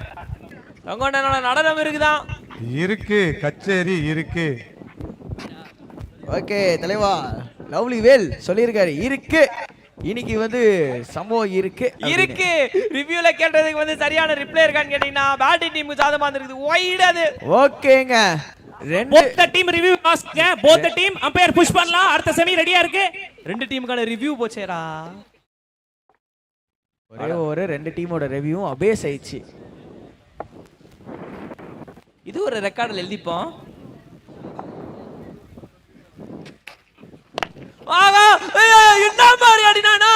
S1: சங்கோண்ணனோட நடனம் இருக்குதான்
S2: இருக்கு கச்சேரி இருக்கு
S5: ஓகே தலைவா லவ்லி வேல் சொல்லியிருக்காரு இருக்கு இன்னைக்கு வந்து சம்பவம் இருக்கு
S1: ரிவ்யூல கேட்டதுக்கு வந்து சரியான ரிப்ளை இருக்கான்னு கேட்டீங்கன்னா பேட்டிங் டீமுக்கு சாதகமா இருக்குது வைட் அது
S5: ஓகேங்க
S3: both the team review பாஸ்ங்க. both the team umpire push பண்ணலாம். அடுத்த செமி ரெடியா இருக்கு.
S1: ரெண்டு டீமுக்கான ரிவ்யூ போச்சேடா.
S5: ஒரே ஒரு ரெண்டு டீமோட ரிவ்யூவும் அபேஸ் ஆயிடுச்சு.
S1: இது ஒரு ரெக்கார்டில் எழுதிப்போம். ஆகா என்ன மாதிரி அடினானோ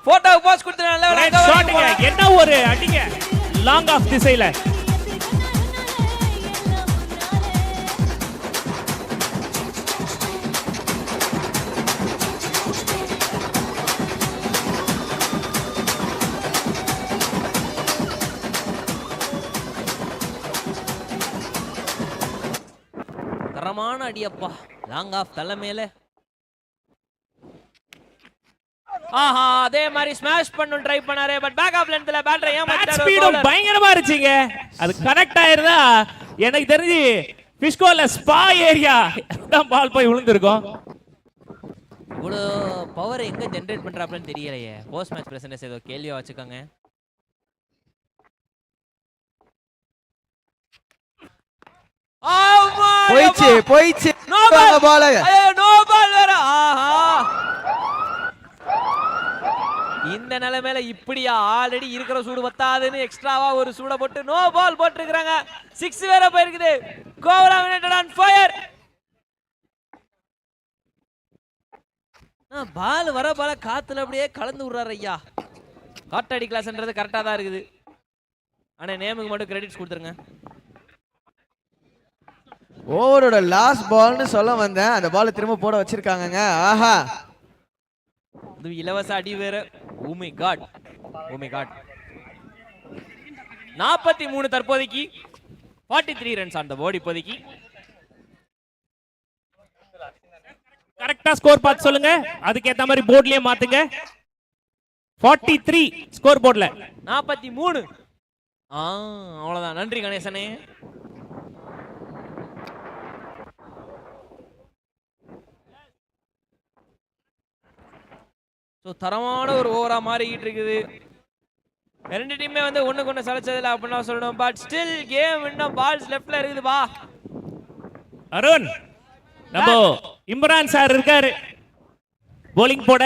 S1: போட்டோ போஸ்ட் கொடுத்தனால
S3: என்ன ஒரு அடிங்க லாங் ஆஃப் திசையில.
S1: தரமான அடியப்பா லாங் ஆஃப் தலைமையில. ஆஹா அதே மாதிரி ஸ்மாஷ் பண்ணனும் ட்ரை பண்ணாரே பட் பேக் ஆஃப் லென்த்ல பேட்டரை ஏமாத்திட்டாரு.
S3: ஸ்பீடும் பயங்கரமா இருந்துச்சுங்க. அது கனெக்ட் ஆயிருந்தா எனக்கு தெரிஞ்சு பிஸ்கோல ஸ்பா ஏரியா தான் பால் போய் விழுந்திருக்கும்.
S1: இவ்வளோ பவர் எங்க ஜெனரேட் பண்றாப்லன்னு தெரியலையே. போஸ்ட் மேட்ச் பிரசன்டேஸ் ஏதோ கேள்வியா வச்சுக்கோங்க.
S5: போயிச்சு
S1: நோ பால் வேற. ஆஹா இந்த நிலைமையில இப்படியா ஆல்ரெடி இருக்கிற சூடு பத்தாதுன்னு எக்ஸ்ட்ராவா ஒரு சூட போட்டு நோ பால் போட்டுருக்காங்க. 6 வேற போயிருக்குது. கோவலா யுனைட்டட் ஆன் ஃபயர். பால் வர பால காத்துல அப்படியே கலந்து விடுறாரு ஐயா. காட்டடி கிளாஸ்ன்றது கரெக்டா தான் இருக்குது. ஆனா நேமுக்கு மட்டும் கிரெடிட்ஸ் கொடுத்துருங்க.
S5: ஓவரோட லாஸ்ட் பால்னு சொல்ல வந்தேன். அந்த பால் திரும்ப போட வச்சிருக்காங்கங்க. ஆஹா
S1: இது இலவச அடி வேற. ஓ மை காட் 43 தற்போதைக்கு 43 ரன்ஸ் ஆன் தி போர்ட். இப்போதைக்கு
S3: கரெக்டா ஸ்கோர் பார்த்து சொல்லுங்க. அதுக்கு ஏத்த மாதிரி போர்ட்லயே மாத்துங்க. 43 ஸ்கோர் போர்ட்ல
S1: 43. அவ்வளவுதான். நன்றி கணேசனே. தரமான ஒரு ஓவரா மாறிக்கிட்டு இருக்குது. ரெண்டு டீமே வந்து ஒண்ணுக்கு ஒண்ணு சளைச்சதில்லை அப்படின்னா சொல்லணும். பட் ஸ்டில் கேம் இன்னும் பால்ஸ் லெஃப்ட்ல இருக்குது. பா
S3: அருண் நம்ம இம்ரான் சார் இருக்காரு போலிங் போட.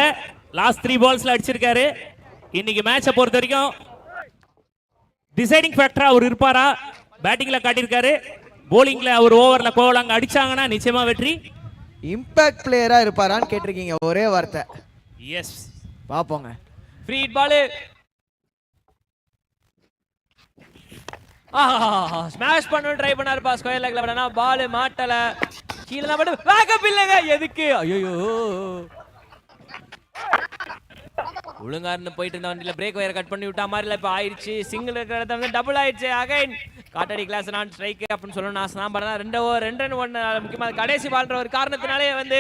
S3: லாஸ்ட் 3 பால்ஸ்ல அடிச்சிருக்காரு. இன்னைக்கு மேட்சை பொறுத்த வரைக்கும் டிசைடிங் ஃபேக்டரா அவர் இருப்பாரா? பேட்டிங்ல காட்டியிருக்காரு. போலிங்ல அவர் ஓவர்ல கோவலாங்க அடிச்சாங்கன்னா நிச்சயமா வெற்றி.
S5: இம்பாக்ட் பிளேயரா இருப்பாரான்னு கேட்டிருக்கீங்க ஒரே வார்த்தை.
S3: எஸ்
S5: பாப்போங்க.
S1: Free hit ball. ஸ்மாஷ் பண்ணனும் ட்ரை பண்ணாரு பா ஸ்கொயர் லெக்ல. பட் ஆனா பால் மாட்டல. கீழ தான் பட்டு பேக்கப் இல்லங்க. எதுக்கு? ஐயோ ஒழுங்கா இருந்து போயிட்டு இருந்த வண்டியில பிரேக் வயர் கட் பண்ணி விட்டா மாதிரி இப்ப ஆயிடுச்சு. சிங்கிள் இருக்கிற இடத்துல வந்து டபுள் ஆயிடுச்சு. அகைன் காட்டடி கிளாஸ் நான் ஸ்ட்ரைக் அப்படின்னு சொல்லணும். நான் பண்ணா 2 ஓவர் 2 ரன் 1. முக்கியமா கடைசி பால்ன்ற ஒரு காரணத்தினாலே வந்து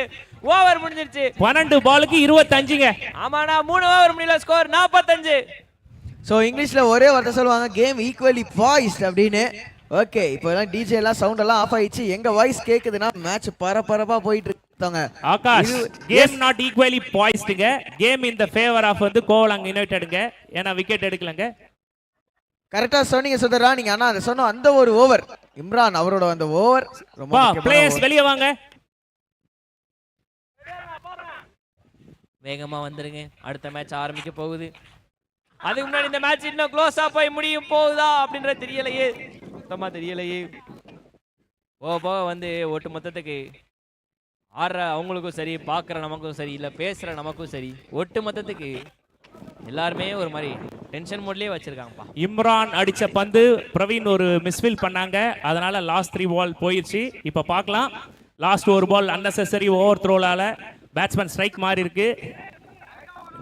S1: ஓவர் முடிஞ்சிருச்சு.
S3: 12 பாலுக்கு 25ங்க.
S1: ஆமாண்ணா 3 ஓவர் முடியல. ஸ்கோர் 45.
S5: ஸோ இங்கிலீஷ்ல ஒரே வார்த்தை சொல்லுவாங்க, கேம் ஈக்குவலி பாய்ஸ்ட் அப்படின்னு. ஓகே, இப்போ எல்லாம் டிஜே எல்லாம் சவுண்ட் எல்லாம் ஆஃப் ஆயிடுச்சு. எங்க வாய்ஸ் கேக்குதுன்னா மேட்ச் பரபரப்பா போயிட்டு இருக்காங்க.
S3: ஆகாஷ், கேம் நாட் ஈக்குவலி பாய்ஸ்டுங்க. Game in the favour of வந்து கோவலங் யுனைட்டட்ங்க. ஏன்னா விக்கெட் எடுக்கலங்க.
S5: கரெக்டா சொன்னீங்க சுதரா. நீங்க ஆனா அதை சொன்ன அந்த ஒரு ஓவர் இம்ரான் அவரோட அந்த ஓவர் ரொம்ப முக்கியமான.
S3: பிளேயர்ஸ் வெளிய வாங்க.
S1: வேகமா வந்துருங்க. அடுத்த மேட்ச் ஆரம்பிக்க போகுது. அதுக்கு முன்னாடி இந்த மேட்ச் இன்னும் க்ளோஸா போய் முடியும் போகுதா அப்படின்ற தெரியலையே. சுத்தமா தெரியலையே. போக வந்து ஒட்டு மொத்தத்துக்கு ஆடுற அவங்களுக்கும் சரி, பார்க்குற நமக்கும் சரி, இல்லை பேசுகிற நமக்கும் சரி, ஒட்டு மொத்தத்துக்கு எல்லாருமே ஒரு மாதிரி டென்ஷன் மோட்லயே வச்சிருக்காங்கப்பா.
S3: இம்ரான் அடிச்ச பந்து பிரவீன் ஒரு மிஸ்ஃபீல் பண்ணாங்க. அதனால லாஸ்ட் 3 பால் போயிடுச்சு. இப்போ பார்க்கலாம். லாஸ்ட் ஒரு பால் அன்னெசரி ஓவர் த்ரோலால பேட்ஸ்மேன் ஸ்ட்ரைக் மாறி இருக்கு.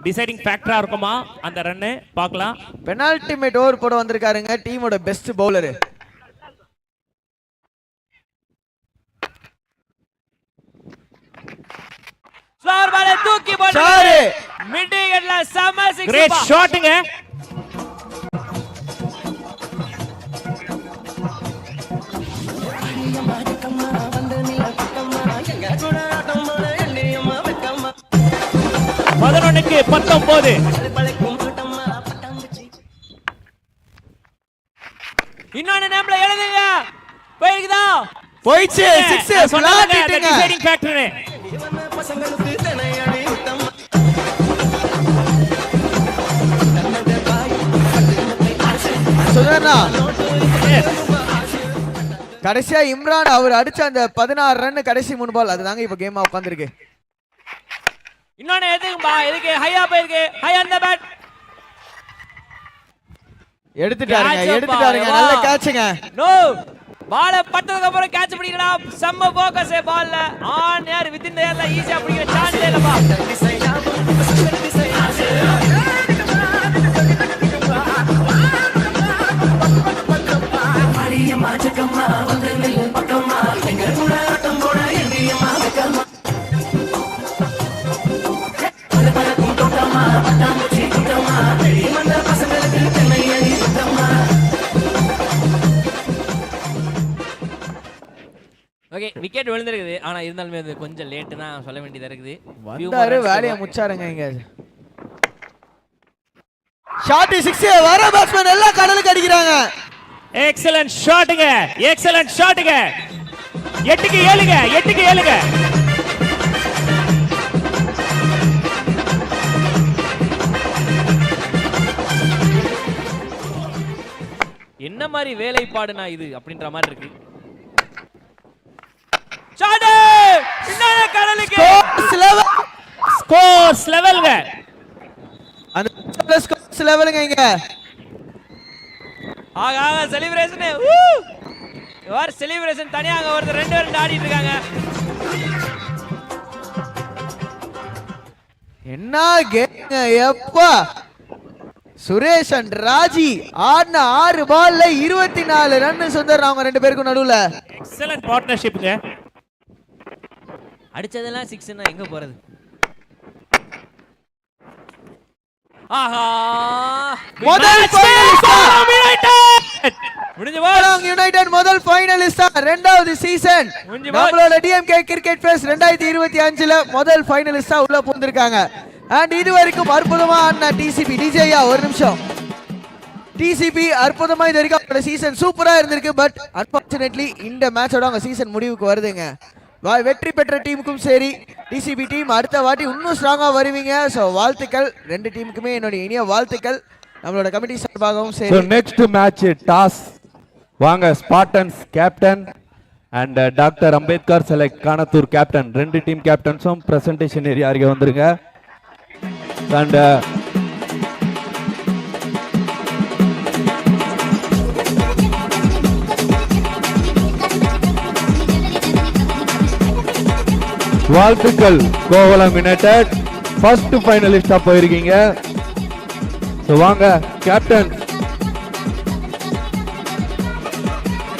S3: டிசைடிங் ஃபேக்டரா இருக்குமா அந்த ரன்னு? பார்க்கலாம்.
S5: பெனால்டி மேட் ஓவர் போட வந்திருக்காருங்க டீமோட பெஸ்ட் பவுலர்.
S1: ஸ்லோர் பால் தூக்கி போட்டாரு. மிட் விக்கெட்ல செம சிக்ஸ்.
S3: கிரேட் ஷாட்ங்க. பதினொன்னுக்கு 19.
S1: இன்னொன்னு நேம்ல எழுதுங்க. போயிருக்குதா?
S5: போயிடுச்சு 6 விளையாடிட்டீங்க
S3: டிசைடிங் ஃபேக்டர்.
S5: சுதர்ணா கடைசியா இம்ரான் அவர் அடிச்ச அந்த 16 ரன் கடைசி 3 பால் அதுதாங்க இப்ப கேமா உட்கார்ந்திருக்கு.
S1: இன்னொன்னு எதுக்கும்பா, எதுக்கு ஹையா போயிருக்கு, ஹை ஆன் தி பேட்.
S5: எடுத்துட்டாருங்க நல்ல கேட்ச்ங்க.
S1: நோ பால பட்டதுக்கு அப்புறம் கேட்ச் பிடிக்கலாம். செம்ம ஃபோக்கஸ் பால்ல ஆன் ஏர் வித் இன் ஏர்ல ஈஸியா பிடிக்கிற சான்ஸ் இல்லப்பா. ஓகே விக்கெட் விழுந்திருக்குது, ஆனா இருந்தாலுமே அது கொஞ்சம் லேட் தான் சொல்ல வேண்டியதா இருக்குது.
S5: வந்தாரு வேலைய முச்சாருங்க இங்க. ஷாட் 6 வர பேட்ஸ்மேன் எல்லாம் கடலுக்கு அடிக்குறாங்க.
S3: எக்ஸலென்ட் ஷாட்டுங்க, எக்ஸலென்ட் ஷாட்டுங்க. 8க்கு 7ங்க, 8க்கு 7ங்க.
S1: என்ன மாதிரி வேலைப்பாடுனா இது அப்படின்ற மாதிரி இருக்கு. ஷாட் இன்னொரு கடலுக்கு
S3: ஸ்கோர்ஸ் லெவல்ங்க.
S5: அந்த ஸ்கோர்ஸ் லெவலுங்க இங்க.
S1: ஆகா செலிப்ரேஷன் யார் செலிப்ரேஷன் தனியா அங்க ஒருத்தர் 2 பேரும் ஆடிட்டு இருக்காங்க.
S5: என்ன கேங்க எப்பா சுரேஷ் அண்ட் ராஜி ஆடின 6 பால்ல 24 ரன் சுந்தர் அவங்க 2 பேருக்கும் நடுவுல.
S3: எக்ஸலென்ட் பார்ட்னர்ஷிப்ங்க.
S1: அடிச்சதெல்லாம் 6ன்னா எங்க போறது. ஆஹா
S5: முதல் ஃபைனலிஸ்டா
S1: முடிஞ்சு
S5: கோவளம் யுனைடெட் முதல் ஃபைனலிஸ்டா இரண்டாவது சீசன் நம்மளோட டிஎம்கே கிரிக்கெட் ஃபெஸ்ட் 2025ல முதல் ஃபைனலிஸ்டா உள்ள பூந்திருக்காங்க. அண்ட் இதுவரைக்கும் அற்புதமா ஆடின டிசிபி டிஜேயா ஒரு நிமிஷம். டிசிபி அற்புதமா இது வரைக்கும் அவங்களோட சீசன் சூப்பரா இருந்திருக்கு. பட் அன்பார்ச்சுனேட்லி இந்த மேட்சோட அவங்க சீசன் முடிவுக்கு வருதுங்க. வெற்றி பெற்ற டீமுக்கும் சரி டிசிபி டீம் அடுத்த வாட்டி இன்னும் ஸ்ட்ராங்கா வருவீங்க. ஸோ வாழ்த்துக்கள் 2 டீமுக்குமே என்னுடைய இனிய வாழ்த்துக்கள் நம்மளோட கமிட்டி சார்பாகவும் சரி.
S7: So next match toss வாங்க Spartans captain and doctor Ambedkar select Kanathur captain 2 team கேப்டன்ஸும் பிரசன்டேஷன் ஏரியா அருகே வந்துருங்க. அண்ட் வாழ்த்துக்கள் கோவளம் யுனைடெட் ஃபர்ஸ்ட் ஃபைனலிஸ்டா போயிருக்கீங்க. வாங்க கேப்டன்